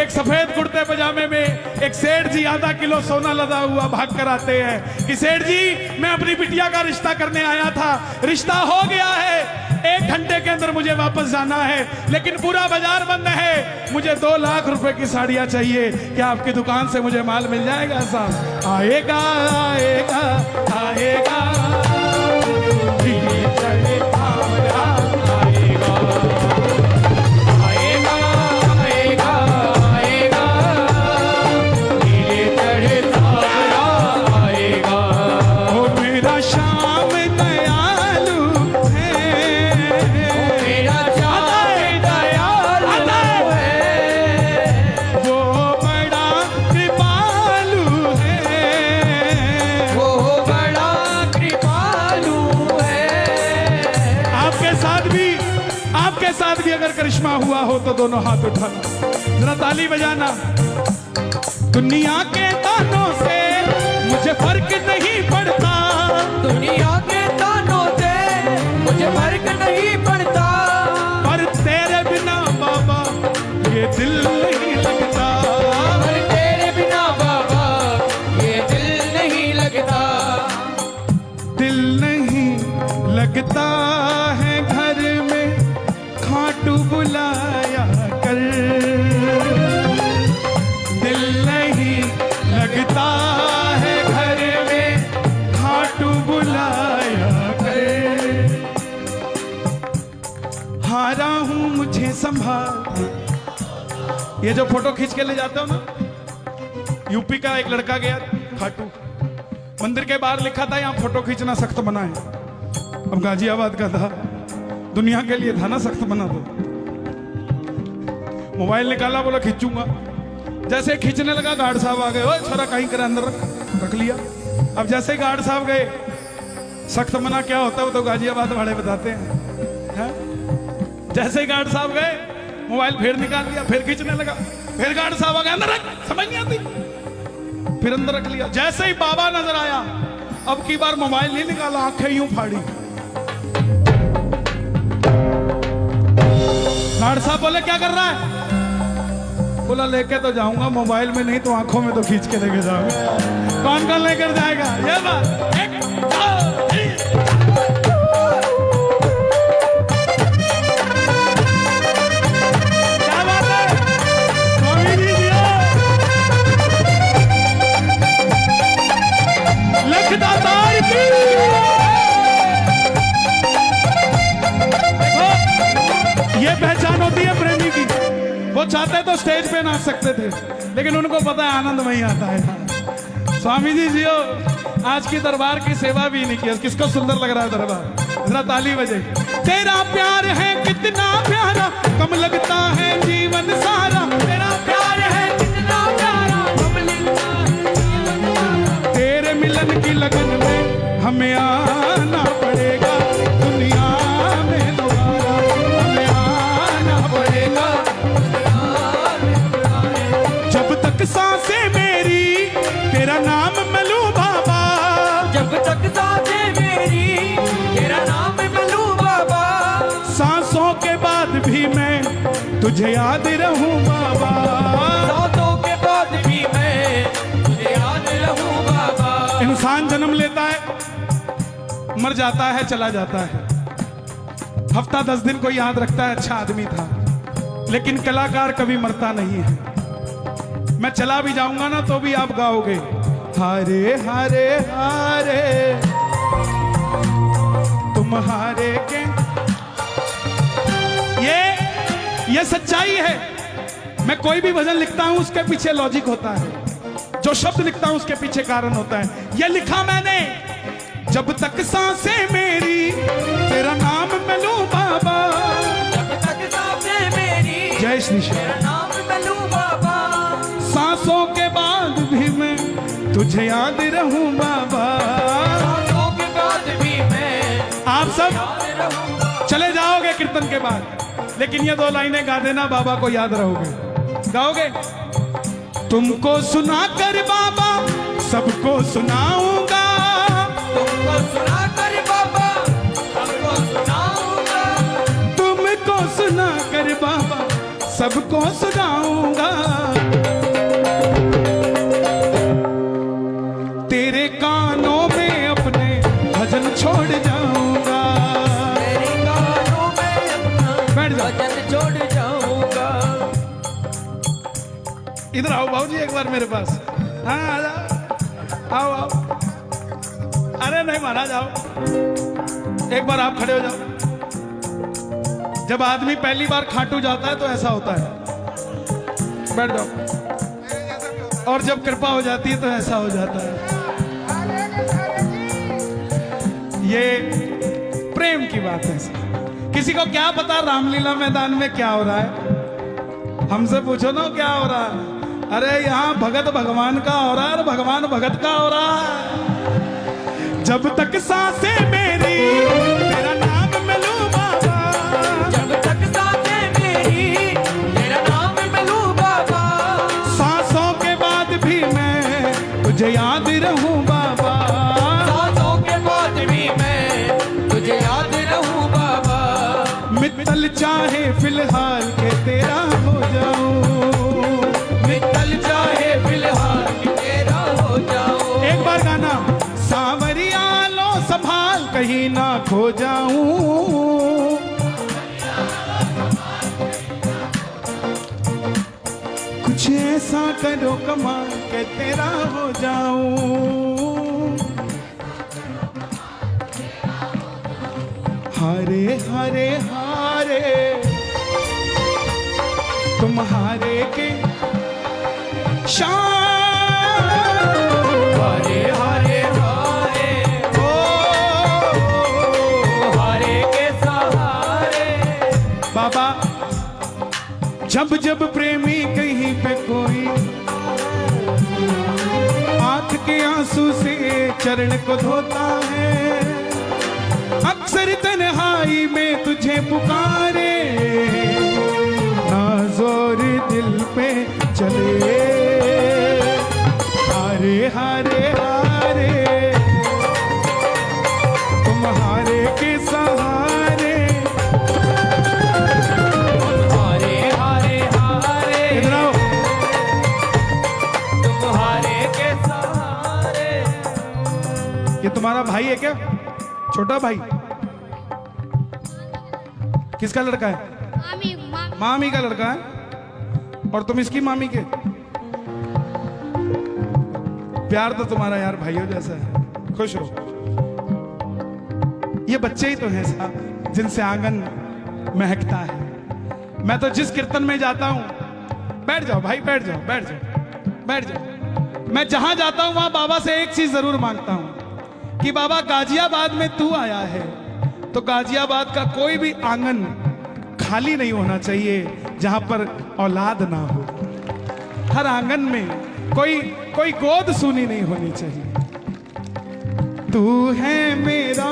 एक सफेद कुर्ते पजामे में एक सेठ जी आधा किलो सोना लदा हुआ भाग कर आते हैं कि सेठ जी मैं अपनी बिटिया का रिश्ता करने आया था, रिश्ता हो गया है, 1 घंटे के अंदर मुझे वापस जाना है, लेकिन पूरा बाजार बंद है, मुझे 2 लाख रुपए की साड़ियां चाहिए, क्या आपकी दुकान से मुझे माल मिल जाएगा साहब? आएगा आएगा आएगा अगर करिश्मा हुआ हो तो दोनों हाथ उठाना, जरा ताली बजाना। दुनिया के तानों से मुझे फर्क नहीं पड़ता,
दुनिया के तानों से मुझे फर्क नहीं पड़ता,
पर तेरे बिना बाबा ये दिल नहीं लगता,
पर तेरे बिना बाबा ये दिल नहीं लगता।
दिल नहीं लगता है घर में खाटू बुलाया कर, दिल नहीं लगता है घर में खाटू बुलाया कर। हारा हूं मुझे संभाल। ये जो फोटो खींच के ले जाते हो ना, यूपी का एक लड़का गया खाटू, मंदिर के बाहर लिखा था यहाँ फोटो खींचना सख्त मना है। अब गाजियाबाद का था, दुनिया के लिए था ना सख्त बना। दो मोबाइल निकाला, बोला खींचूंगा, जैसे खींचने लगा गार्ड साहब आ गए, ओए छोरा कहीं कर अंदर रख लिया। अब जैसे गार्ड साहब गए, सख्त मना क्या होता है वो तो गाजियाबाद वाले बताते हैं। जैसे ही गार्ड साहब गए, मोबाइल फिर निकाल लिया, फिर खींचने लगा, फिर गार्ड साहब आ गए, अंदर रख, समझ नहीं आती, फिर अंदर रख लिया। जैसे ही बाबा नजर आया, अब की बार मोबाइल नहीं निकाला, आंखें यूं फाड़ी। गार्ड साहब बोले क्या कर रहा है? बोला लेके तो जाऊंगा, मोबाइल में नहीं तो आंखों में तो खींच के लेके जाऊंगा। कौन कौन लेकर जाएगा? ये बात एक, दो, तीन। क्या बात है? स्वामी जी दिया लखदातार की। ये पहचान होती है प्रेमी की। वो चाहते तो स्टेज पे नाच सकते थे, लेकिन उनको पता है आनंद वहीं आता है। स्वामी जी जियो, आज की दरबार की सेवा भी नहीं की। किसको सुंदर लग रहा है दरबार? जरा ताली बजे। तेरा प्यार है कितना प्यारा, कम लगता है जीवन सारा। तेरा प्यार है कितना प्यारा, कम लगता है जीवन सारा। तेरे मिलन की लगन में हमें आना पड़ेगा, दुनिया में दोबारा हमें आना पड़ेगा। जब तक सांसें मेरी तेरा नाम मैं लूं बाबा,
जब तक सांसें मेरी तेरा नाम मैं लूं बाबा,
सांसों के बाद भी मैं तुझे याद रहूं बाबा,
सांसों के बाद भी मैं तुझे याद रहूं बाबा।
इंसान जन्म लेता है, मर जाता है, चला जाता है। हफ्ता 10 दिन को याद रखता है, अच्छा आदमी था, लेकिन कलाकार कभी मरता नहीं है। मैं चला भी जाऊंगा ना तो भी आप गाओगे हारे हारे हारे तुम हारे के। ये सच्चाई है। मैं कोई भी भजन लिखता हूं उसके पीछे लॉजिक होता है, जो शब्द लिखता हूं उसके पीछे कारण होता है। ये लिखा मैंने, जब तक सांसें मेरी तेरा नाम मैं लूं बाबा,
जब तक सांसें मेरी
जय श्री श्याम,
तेरा नाम मैं लूं बाबा,
सांसों के बाद भी मैं तुझे याद रहूं बाबा,
सांसों के बाद भी मैं
आप सब
याद रहूंगा।
चले जाओगे कीर्तन के बाद, लेकिन ये 2 लाइनें गा देना, बाबा को याद रहोगे। गाओगे? तुमको सुना कर बाबा सबको सुनाऊंगा,
तुमको सुना कर बाबा सबको सुनाऊंगा,
तुमको सुना कर बाबा सबको सुनाऊंगा, तेरे कानों में अपने भजन छोड़ जाऊंगा,
तेरे कानों में अपना
बैठ जाओ।
भजन छोड़ जाऊंगा।
इधर आओ बाबूजी एक बार मेरे पास। हाँ आ जाओ, आओ आओ। अरे नहीं महाराज आओ, एक बार आप खड़े हो जाओ। जब आदमी पहली बार खाटू जाता है तो ऐसा होता है, बैठ जाओ। और जब कृपा हो जाती है तो ऐसा हो जाता है। ये प्रेम की बात है। किसी को क्या पता रामलीला मैदान में क्या हो रहा है? हमसे पूछो ना क्या हो रहा है। अरे यहाँ भगत भगवान का हो रहा है और भगवान भगत का हो रहा है। जब तक सांसें मेरी तेरा नाम मैं लूं बाबा,
जब तक सांसें मेरी तेरा नाम मैं लूं बाबा,
सांसों के बाद भी मैं तुझे याद रहूं बाबा,
सांसों के बाद भी मैं तुझे याद रहूं बाबा,
मित्तल चाहे फिलहाल के तेरा हो जाऊं,
मित्तल चाहे फिलहाल कि तेरा हो जाऊं।
एक बार गाना, सांवरिया लो संभाल कहीं ना खो जाऊं, कुछ ऐसा करो कमाल के तेरा हो जाऊं, हारे हारे हारे तुम हारे के शान,
हरे हरे हरे
ओ
हरे के सहारे।
बाबा जब जब प्रेमी कहीं पे कोई आंख के आंसू से चरण को धोता है, अक्सर तन्हाई में तुझे पुकारे, ना जोर दिल पे चले, हारे हारे हारे तुम हारे के सहारे,
हरे हरे हरे
इधर आओ।
तुम हरे के सहारे।
ये तुम्हारा भाई है क्या? छोटा भाई? किसका लड़का है?
मामी मामी
मामी का लड़का है और तुम इसकी मामी के? प्यार तो तुम्हारा यार भाइयों जैसा है। खुश रहो। ये बच्चे ही तो हैं साहब जिनसे आंगन महकता है। मैं तो जिस कीर्तन में जाता हूं, बैठ जाओ भाई, बैठ जाओ बैठ जाओ बैठ जाओ। मैं जहां जाता हूं वहां बाबा से एक चीज जरूर मांगता हूं कि बाबा गाजियाबाद में तू आया है तो गाजियाबाद का कोई भी आंगन खाली नहीं होना चाहिए जहां पर औलाद ना हो। हर आंगन में कोई गोद सूनी नहीं होनी चाहिए। तू है मेरा।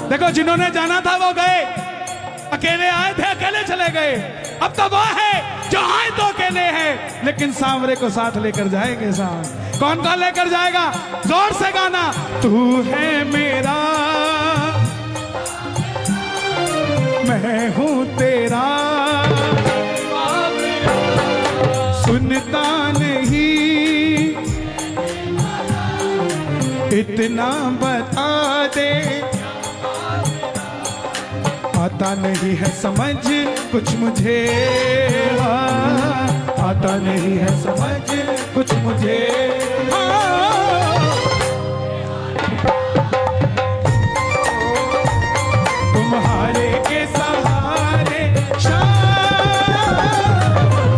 देखो जिन्होंने जाना था वो गए, अकेले आए थे अकेले चले गए। अब तो वो है जो आए तो अकेले हैं लेकिन सांवरे को साथ लेकर जाएंगे। साथ कौन कौन लेकर जाएगा? जोर से गाना। तू है मेरा मैं हूं तेरा, सुनता नहीं इतना बता दे, आता नहीं है समझ कुछ मुझे, आता नहीं है समझ कुछ मुझे। तुम्हारे के सहारे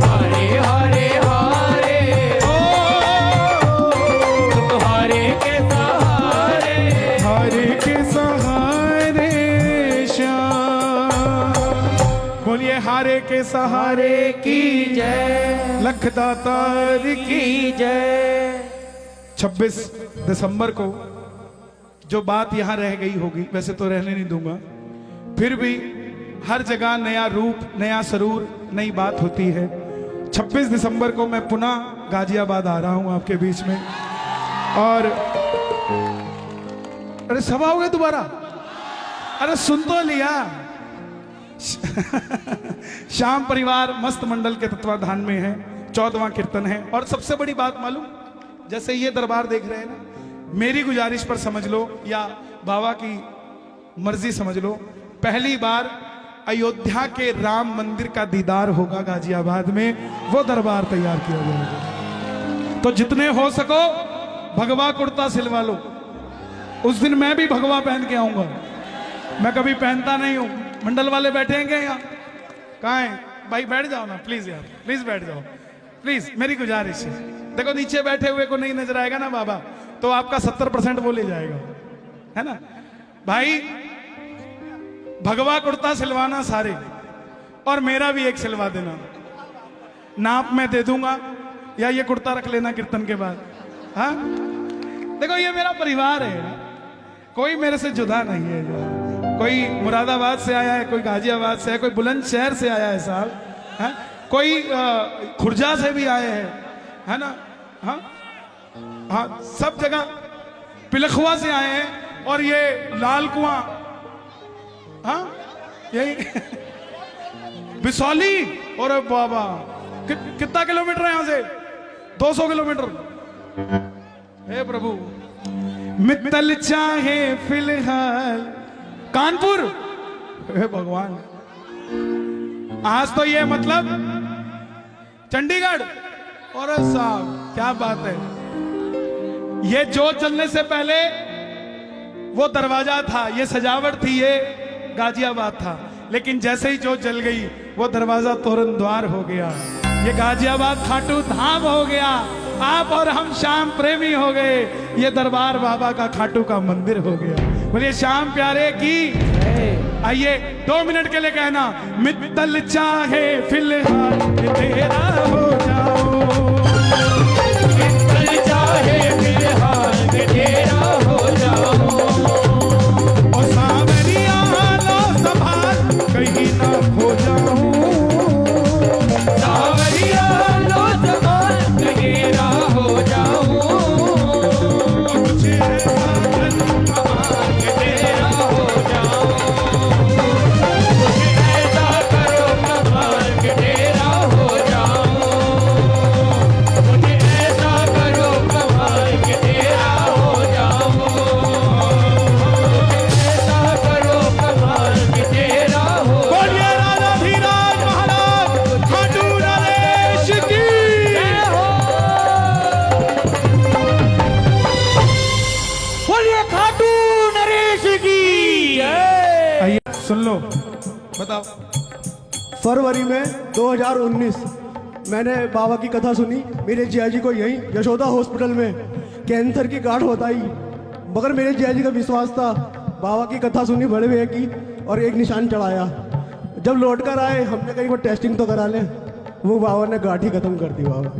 हारे हारे हारे तुम्हारे के सहारे,
हारे के सहारे श्याम। बोलिए हारे के सहारे
की जय,
लख दातार की।
की जय।
26 दिसंबर को जो बात यहां रह गई होगी, वैसे तो रहने नहीं दूंगा, फिर भी हर जगह नया रूप, नया सरूर, नई बात होती है। 26 दिसंबर को मैं पुनः गाजियाबाद आ रहा हूं आपके बीच में। और अरे सब आओगे दोबारा? अरे सुन तो लिया। श्याम परिवार मस्त मंडल के तत्वाधान में है, 14वां कीर्तन है। और सबसे बड़ी बात मालूम, जैसे ये दरबार देख रहे हैं ना, मेरी गुजारिश पर समझ लो या बाबा की मर्जी समझ लो, पहली बार अयोध्या के राम मंदिर का दीदार होगा गाजियाबाद में। वो दरबार तैयार किया जाएगा। तो जितने हो सको भगवा कुर्ता सिलवा लो। उस दिन मैं भी भगवा पहन के आऊंगा, मैं कभी पहनता नहीं हूं। मंडल वाले बैठेंगे यहाँ? कहाँ हैं भाई? बैठ जाओ ना प्लीज यार, प्लीज बैठ जाओ प्लीज, मेरी गुजारिश है। देखो नीचे बैठे हुए को नहीं नजर आएगा ना बाबा, तो आपका 70% वो ले जाएगा, है ना भाई? भगवा कुर्ता सिलवाना सारे, और मेरा भी एक सिलवा देना, नाप मैं दे दूंगा, या ये कुर्ता रख लेना कीर्तन के बाद। हाँ देखो ये मेरा परिवार है, कोई मेरे से जुदा नहीं है। कोई मुरादाबाद से आया है, कोई गाजियाबाद से है, कोई बुलंदशहर से आया है साहब, है? कोई खुर्जा से भी आए हैं, है ना? हाँ हाँ, सब जगह पिलखुआ से आए हैं। और ये लाल कुआं, हाँ यही बिसौली। और बाबा कितना किलोमीटर है यहां से? 200 किलोमीटर। हे प्रभु, मित्तल चाहे फिलहाल कानपुर। हे भगवान, आज तो ये मतलब चंडीगढ़। और साहब क्या बात है, ये जो चलने से पहले वो दरवाजा था, ये सजावट थी, ये गाजियाबाद था। लेकिन जैसे ही जो जल गई, वो दरवाजा तोरण द्वार हो गया, ये गाजियाबाद खाटू धाम हो गया। आप और हम श्याम प्रेमी हो गए, ये दरबार बाबा का खाटू का मंदिर हो गया। बोलिए श्याम प्यारे की। आइए 2 मिनट के लिए कहना, मित्तल चाहे फिलहाल तेरा हो जाओ,
मित्तल चाहे फिलहाल तेरा हो जाओ,
और सावरिया लो संभाल कहीं ना खो जाऊं,
सावरिया लो संभाल कहीं ना हो जाऊं,
कुछ ऐसा
तेरा हो जाऊं, ऐसा करो कमाल के तेरा हो जाऊं, मुझे ऐसा करो कमाल के तेरा हो जाऊं, ऐसा करो कमाल के तेरा हो।
बोलिए राजा धीराज महाराज खाटू नरेश की
जय हो। बोलिए खाटू नरेश की जय।
आइए सुन लो, बताओ।
फरवरी में 2019 मैंने बाबा की कथा सुनी। मेरे जिया जी को यहीं यशोदा हॉस्पिटल में कैंसर की गांठ बताई, मगर मेरे जिया जी का विश्वास था। बाबा की कथा सुनी बड़े भैया की, और एक निशान चढ़ाया। जब लौट कर आए, हमने कहीं वो टेस्टिंग तो करा लें, वो बाबा ने गांठ ही खत्म कर दी। बाबा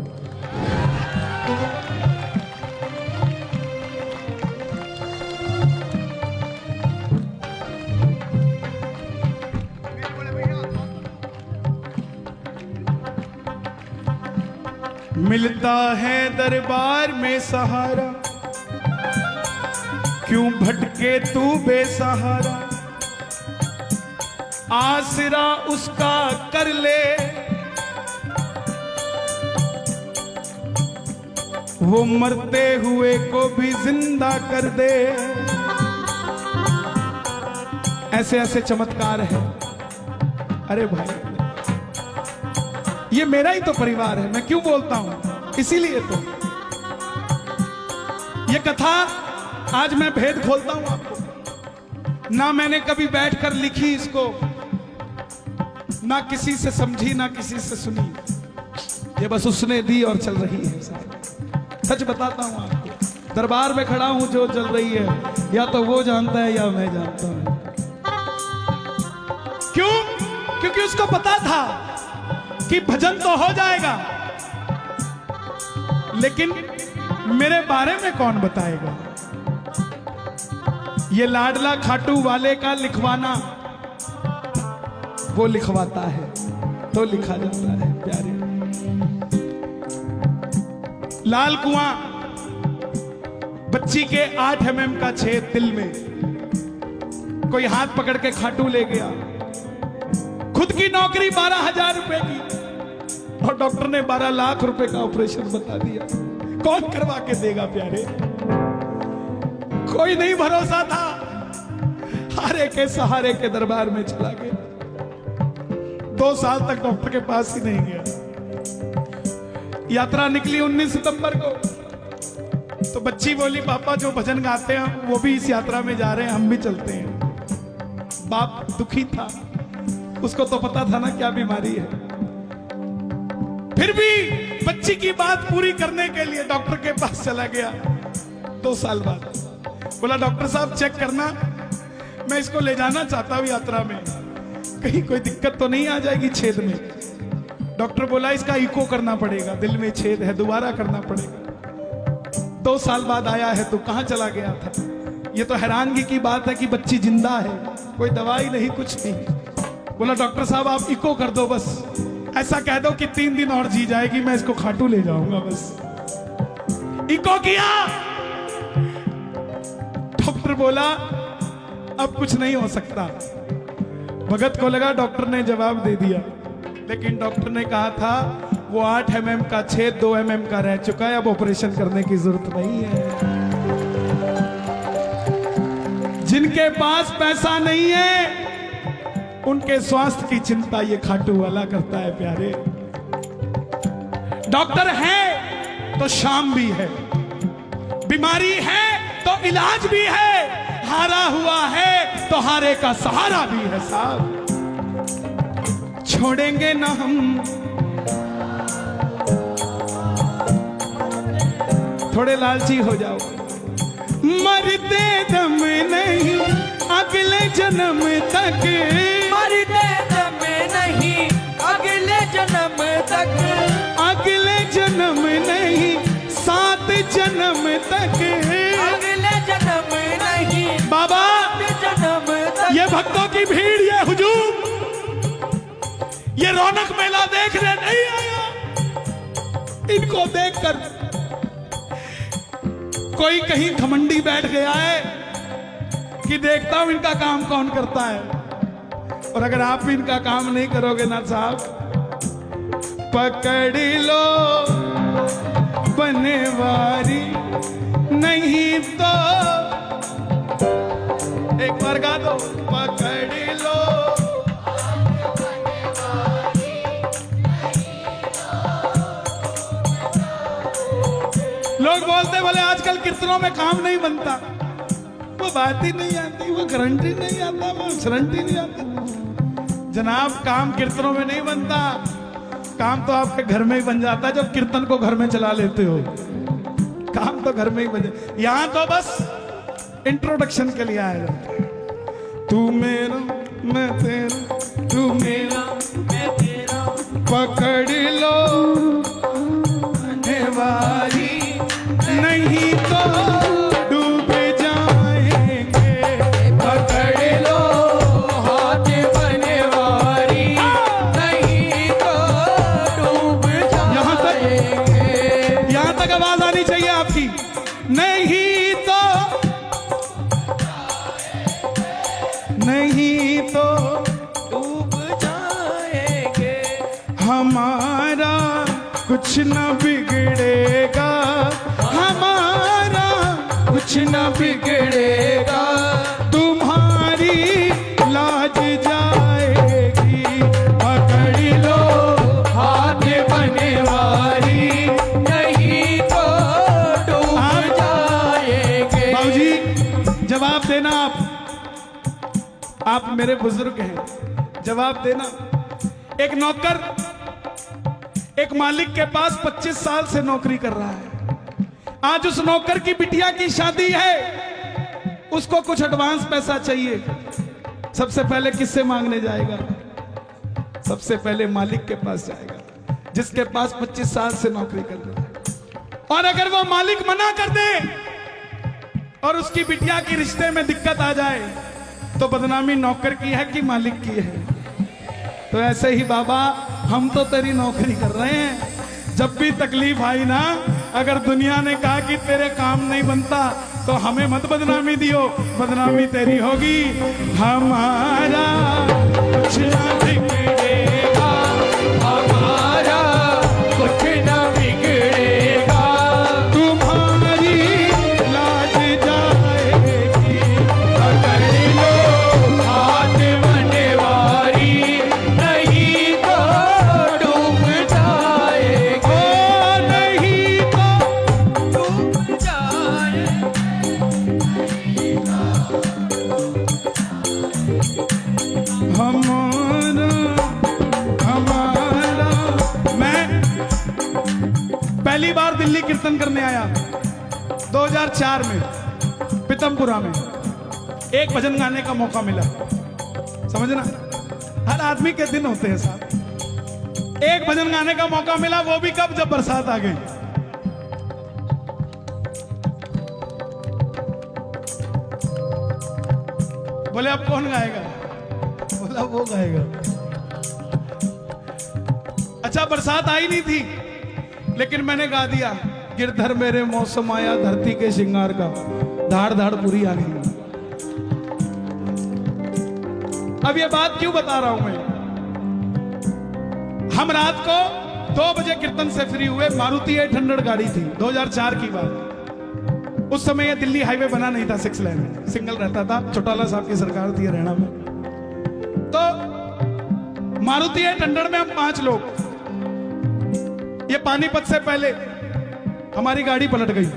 मिलता है दरबार में सहारा, क्यों भटके तू बेसहारा, आसरा उसका कर ले, वो मरते हुए को भी जिंदा कर दे। ऐसे ऐसे चमत्कार है। अरे भाई, ये मेरा ही तो परिवार है, मैं क्यों बोलता हूं? इसीलिए तो ये कथा आज मैं भेद खोलता हूं आपको। ना मैंने कभी बैठकर लिखी इसको, ना किसी से समझी, ना किसी से सुनी, ये बस उसने दी और चल रही है। सच बताता हूं आपको, दरबार में खड़ा हूं, जो चल रही है या तो वो जानता है या मैं जानता हूं। क्यों? क्योंकि उसको पता था कि भजन तो हो जाएगा, लेकिन मेरे बारे में कौन बताएगा? ये लाडला खाटू वाले का लिखवाना, वो लिखवाता है तो लिखा जाता है। प्यारे लाल कुआं, बच्ची के 8 mm का छेद दिल में, कोई हाथ पकड़ के खाटू ले गया। खुद की नौकरी 12,000 रुपए की, और डॉक्टर ने 12 लाख रुपए का ऑपरेशन बता दिया। कौन करवा के देगा प्यारे? कोई नहीं भरोसा था, हारे के सहारे के दरबार में चला गया। 2 साल तक डॉक्टर के पास ही नहीं गया। यात्रा निकली 19 सितंबर को, तो बच्ची बोली, पापा जो भजन गाते हैं वो भी इस यात्रा में जा रहे हैं, हम भी चलते हैं। बाप दुखी था, उसको तो पता था ना क्या बीमारी है। फिर भी बच्ची की बात पूरी करने के लिए डॉक्टर के पास चला गया। 2 साल बाद बोला, डॉक्टर साहब चेक करना, मैं इसको ले जाना चाहता हूं यात्रा में, कहीं कोई दिक्कत तो नहीं आ जाएगी छेद में। डॉक्टर बोला, इसका इको करना पड़ेगा, दिल में छेद है, दोबारा करना पड़ेगा। 2 साल बाद आया है तो कहां चला गया था? ये तो हैरानगी की बात है कि बच्ची जिंदा है, कोई दवाई नहीं, कुछ नहीं। बोला, डॉक्टर साहब आप इको कर दो, बस ऐसा कह दो कि 3 दिन और जी जाएगी, मैं इसको खाटू ले जाऊंगा। बस इको किया। डॉक्टर बोला, अब कुछ नहीं हो सकता। भगत को लगा डॉक्टर ने जवाब दे दिया, लेकिन डॉक्टर ने कहा था वो 8 mm का छेद 2 mm का रह चुका है, अब ऑपरेशन करने की जरूरत नहीं है। जिनके पास पैसा नहीं है उनके स्वास्थ्य की चिंता ये खाटू वाला करता है। प्यारे, डॉक्टर है तो शाम भी है, बीमारी है तो इलाज भी है, हारा हुआ है तो हारे का सहारा भी है। साहब, छोड़ेंगे ना हम। थोड़े लालची हो जाओ। मरते दम नहीं अगले जन्म तक,
मरते दम नहीं अगले जन्म तक,
अगले जन्म नहीं 7 जन्म तक,
अगले जन्म नहीं
बाबा
7 जन्म तक।
ये भक्तों की भीड़, ये हुजूम, ये रौनक मेला देखने नहीं आया। इनको देखकर कोई कहीं घमंडी बैठ गया है कि देखता हूं इनका काम कौन करता है। और अगर आप भी इनका काम नहीं करोगे ना साहब, पकड़ लो बनवारी, नहीं तो एक बार गा दो, पकड़ लो। लोग बोलते बोले आजकल कीर्तनों में काम नहीं बनता, वो बात ही नहीं आती, वो गारंटी नहीं आता, वो गारंटी नहीं आता। जनाब, काम कीर्तनों में नहीं बनता, काम तो आपके घर में ही बन जाता है, जब कीर्तन को घर में चला लेते हो। काम तो घर में ही बन जाता, यहां तो बस इंट्रोडक्शन के लिए आया जाता है। तू मेरा मैं तेरा, तू मेरा मैं तेरा, पकड़ लो बनवारी, नहीं तो डूब जाएंगे।
पकड़ लो हाथ बनवारी, नहीं तो डूब जाएंगे।
यहां तक आवाज आनी चाहिए आपकी, नहीं तो, नहीं तो
डूब जाएंगे।
हमारा कुछ न बिगड़ेगा, हमारा कुछ न बिगड़ेगा, तुम्हारी आप मेरे बुजुर्ग हैं, जवाब देना। एक नौकर एक मालिक के पास 25 साल से नौकरी कर रहा है। आज उस नौकर की बिटिया की शादी है, उसको कुछ एडवांस पैसा चाहिए। सबसे पहले किससे मांगने जाएगा? सबसे पहले मालिक के पास जाएगा, जिसके पास 25 साल से नौकरी कर रहा है। और अगर वो मालिक मना कर दे और उसकी बिटिया की रिश्ते में दिक्कत आ जाए, तो बदनामी नौकर की है कि मालिक की है? तो ऐसे ही बाबा, हम तो तेरी नौकरी कर रहे हैं। जब भी तकलीफ आई ना, अगर दुनिया ने कहा कि तेरे काम नहीं बनता, तो हमें मत बदनामी दियो, बदनामी तेरी होगी। हमारा कुछ ना बिगड़ेगा,
हमारा कुछ न बिगड़ेगा,
तुम्हारी लाज जाएगी।
पकड़ लो हाथ बनवारी, नहीं तो डूब जाएगा,
ओ नहीं तो
डूब जाएगा।
हमारा हमारा मैं पहली बार दिल्ली कीर्तन करने आया 2004 में पीतमपुरा में। एक भजन गाने का मौका मिला, समझना, हर आदमी के दिन होते हैं साहब। एक भजन गाने का मौका मिला, वो भी कब? जब बरसात आ गई। बोले अब कौन गाएगा? बोला वो गाएगा। अच्छा, बरसात आई नहीं थी, लेकिन मैंने गा दिया, गिरधर मेरे मौसम आया धरती के श्रृंगार का, धाड़ धाड़ पूरी आ गई। अब ये बात क्यों बता रहा हूं मैं? हम रात को 2 बजे कीर्तन से फ्री हुए। मारुति 800 गाड़ी थी, 2004 की बात। उस समय ये दिल्ली हाईवे बना नहीं था, 6 लेन सिंगल रहता था। चौटाला साहब की सरकार थी हरियाणा में। तो मारुति 800 में हम 5 लोग। ये पानीपत से पहले हमारी गाड़ी पलट गई।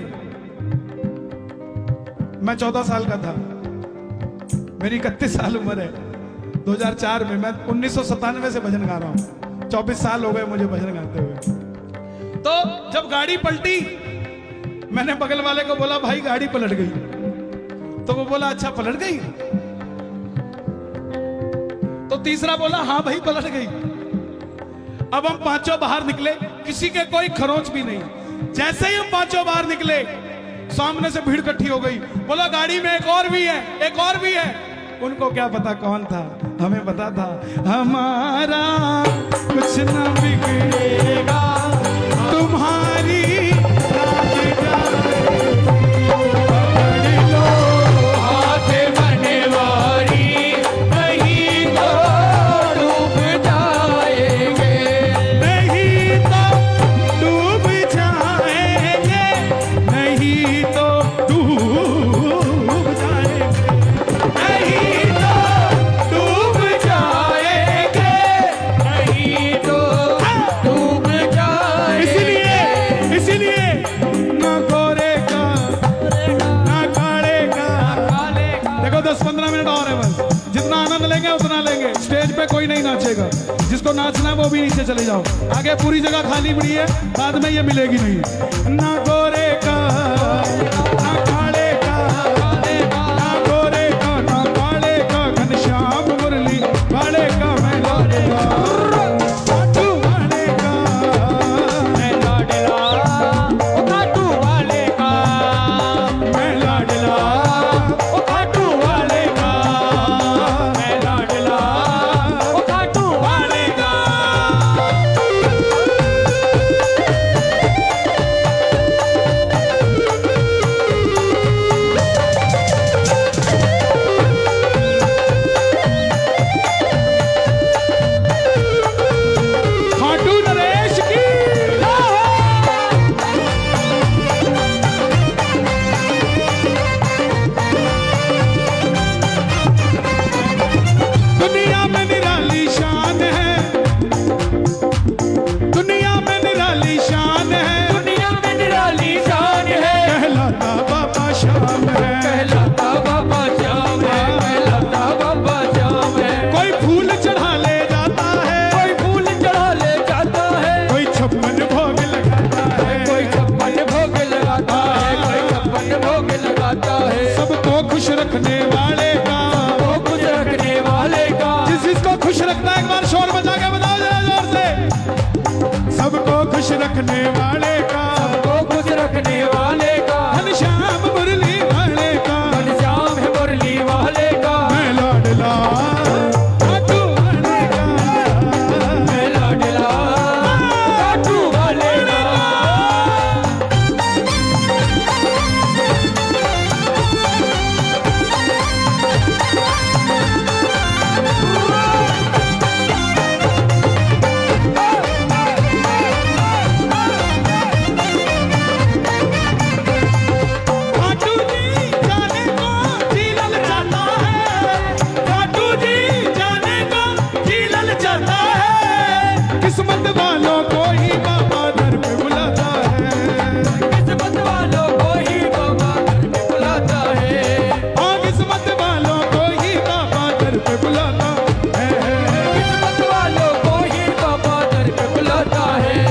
मैं 14 साल का था, मेरी 31 साल उम्र है। 2004 में, मैं 1997 से भजन गा रहा हूं। 24 साल हो गए मुझे भजन गाते हुए। तो जब गाड़ी पलटी, मैंने बगल वाले को बोला, भाई गाड़ी पलट गई। तो वो बोला, अच्छा पलट गई? तो तीसरा बोला, हाँ भाई पलट गई। अब हम 5 बाहर निकले, किसी के कोई खरोंच भी नहीं। जैसे ही हम 5 बाहर निकले, सामने से भीड़ इकट्ठी हो गई। बोला, गाड़ी में एक और भी है, एक और भी है। उनको क्या पता कौन था, हमें पता था। हमारा कुछ ना बिगड़ेगा, तुम्हारी लाज जाएगी। पकड़ लो
हाथ बनवारी, नहीं तो डूब जाएंगे,
नहीं तो डूब जाएंगे, नहीं तो डूब जाएंगे,
नहीं तो डूब जाएंगे, नहीं तो डूब जाएंगे।
इसीलिए ना गोरे का ना काले का। देखो 10-15 मिनट और है बस, जितना आनंद लेंगे उतना लेंगे। स्टेज पे कोई नहीं नाचेगा, जिसको नाचना है वो भी नीचे चले जाओ। आगे पूरी जगह खाली पड़ी है, बाद में ये मिलेगी नहीं। ना गोरे का ना काले का, ना गोरे का ना काले का, घनश्याम मुरली वाले का मैं लाडला, तू वाले का
मैं लाडला, ओ खाटू वाले का,
मैं लाडला,
ओ खाटू वाले का, मैं लाडला, ओ खाटू वाले का।
वाले का,
सबको खुश रखने वाले का,
घनश्याम मुरली वाले का,
घनश्याम है मुरली वाले का,
मैं लाडला खाटू वाले का,
मैं लाडला खाटू वाले का।
खाटू जी जाने को जी ललचाता है, खाटू जी जाने को जी ललचाता है, किस्मत वालों को ही बाबा दर पे बुलाता है,
किस्मत वालों को ही बाबा घर पे बुलाता है,
हाँ किस्मत वालों को ही बाबा दर पे बुलाता है।
किस्मत वालों को ही बाबा घर पे बुलाता है।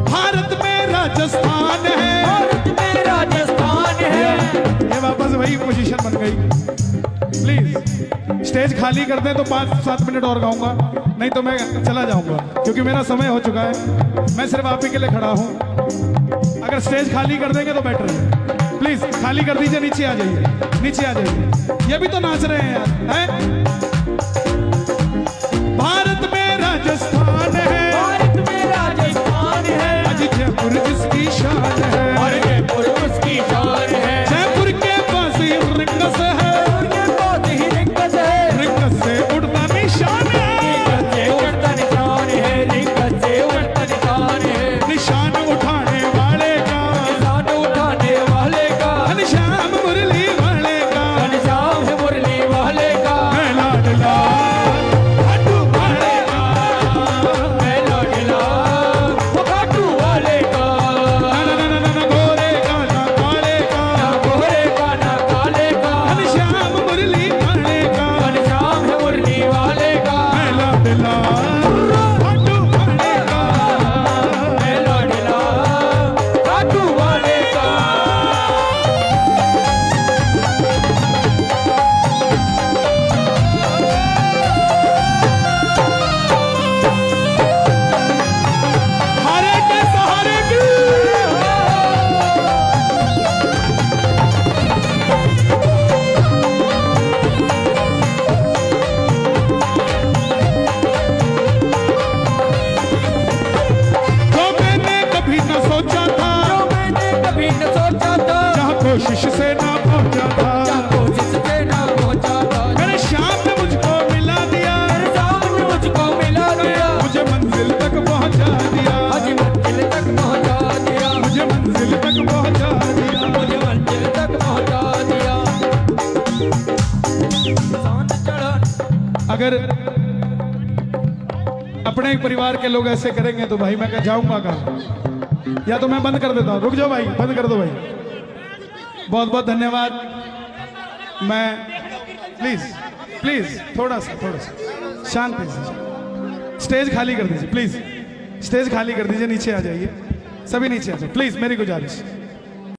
भारत में राजस्थान है,
भारत में राजस्थान है,
ये वापस वही पोजीशन बन गई। प्लीज स्टेज खाली कर दें तो 5-7 मिनट और गाऊंगा, नहीं तो मैं चला जाऊंगा क्योंकि मेरा समय हो चुका है। मैं सिर्फ आप ही के लिए खड़ा हूं, अगर स्टेज खाली कर देंगे तो बेटर है। प्लीज खाली कर दीजिए, नीचे आ जाइए, नीचे आ जाइए। ये भी तो नाच रहे हैं यार, हैं? भारत में राजस्थान है,
भारत में राजस्थान है,
आज जयपुर जिसकी शान है,
और जयपुर उसकी शान है,
जयपुर के पास ही रिंगस है,
उनके पास ही रिंगस है,
रिंगस से उड़ता निशान है,
रिंगस से उड़ता निशान है, रिंगस से उड़ता निशान है,
निशान उठाने वाले का,
निशान उठाने वाले का,
घनश्याम मुरली वाले का,
घनश्याम है मुरली वाले का,
मैं लाडला खाटू वाले का,
मैं लाडला वो खाटू वाले का,
ना गोरे का ना काले का,
ना गोरे का ना काले का,
घनश्याम मुरली वाले का,
घनश्याम है मुरली वाले का,
मैं लाडला खाटू वाले का।
मैं लाडला खाटू वाले का।
हारे के सहारे की जो मैंने कभी न सोचा था,
जो मैंने कभी न सोचा था,
जहाँ कोशिश से ना पहुंचा था,
क्या कोशिश से ना पहुंचा था,
मेरे श्याम ने मुझको मिला दिया,
मेरे सामने मुझको मिला दिया,
मुझे मंजिल तक पहुंचा दिया,
आज मंजिल तक पहुंचा दिया,
मुझे मंजिल तक पहुंचा दिया।
मुझे मंजिल तक पहुंचा दिया। शान चढ़ा
अगर अपने ही परिवार के लोग ऐसे करेंगे तो भाई मैं जाऊंगा कहाँ, या तो मैं बंद कर देता हूँ। रुक जाओ भाई, बंद कर दो भाई। बहुत बहुत धन्यवाद। मैं प्लीज प्लीज थोड़ा सा शांति से स्टेज खाली कर दीजिए, प्लीज स्टेज खाली कर दीजिए, नीचे आ जाइए, सभी नीचे आ जाइए प्लीज, मेरी गुजारिश।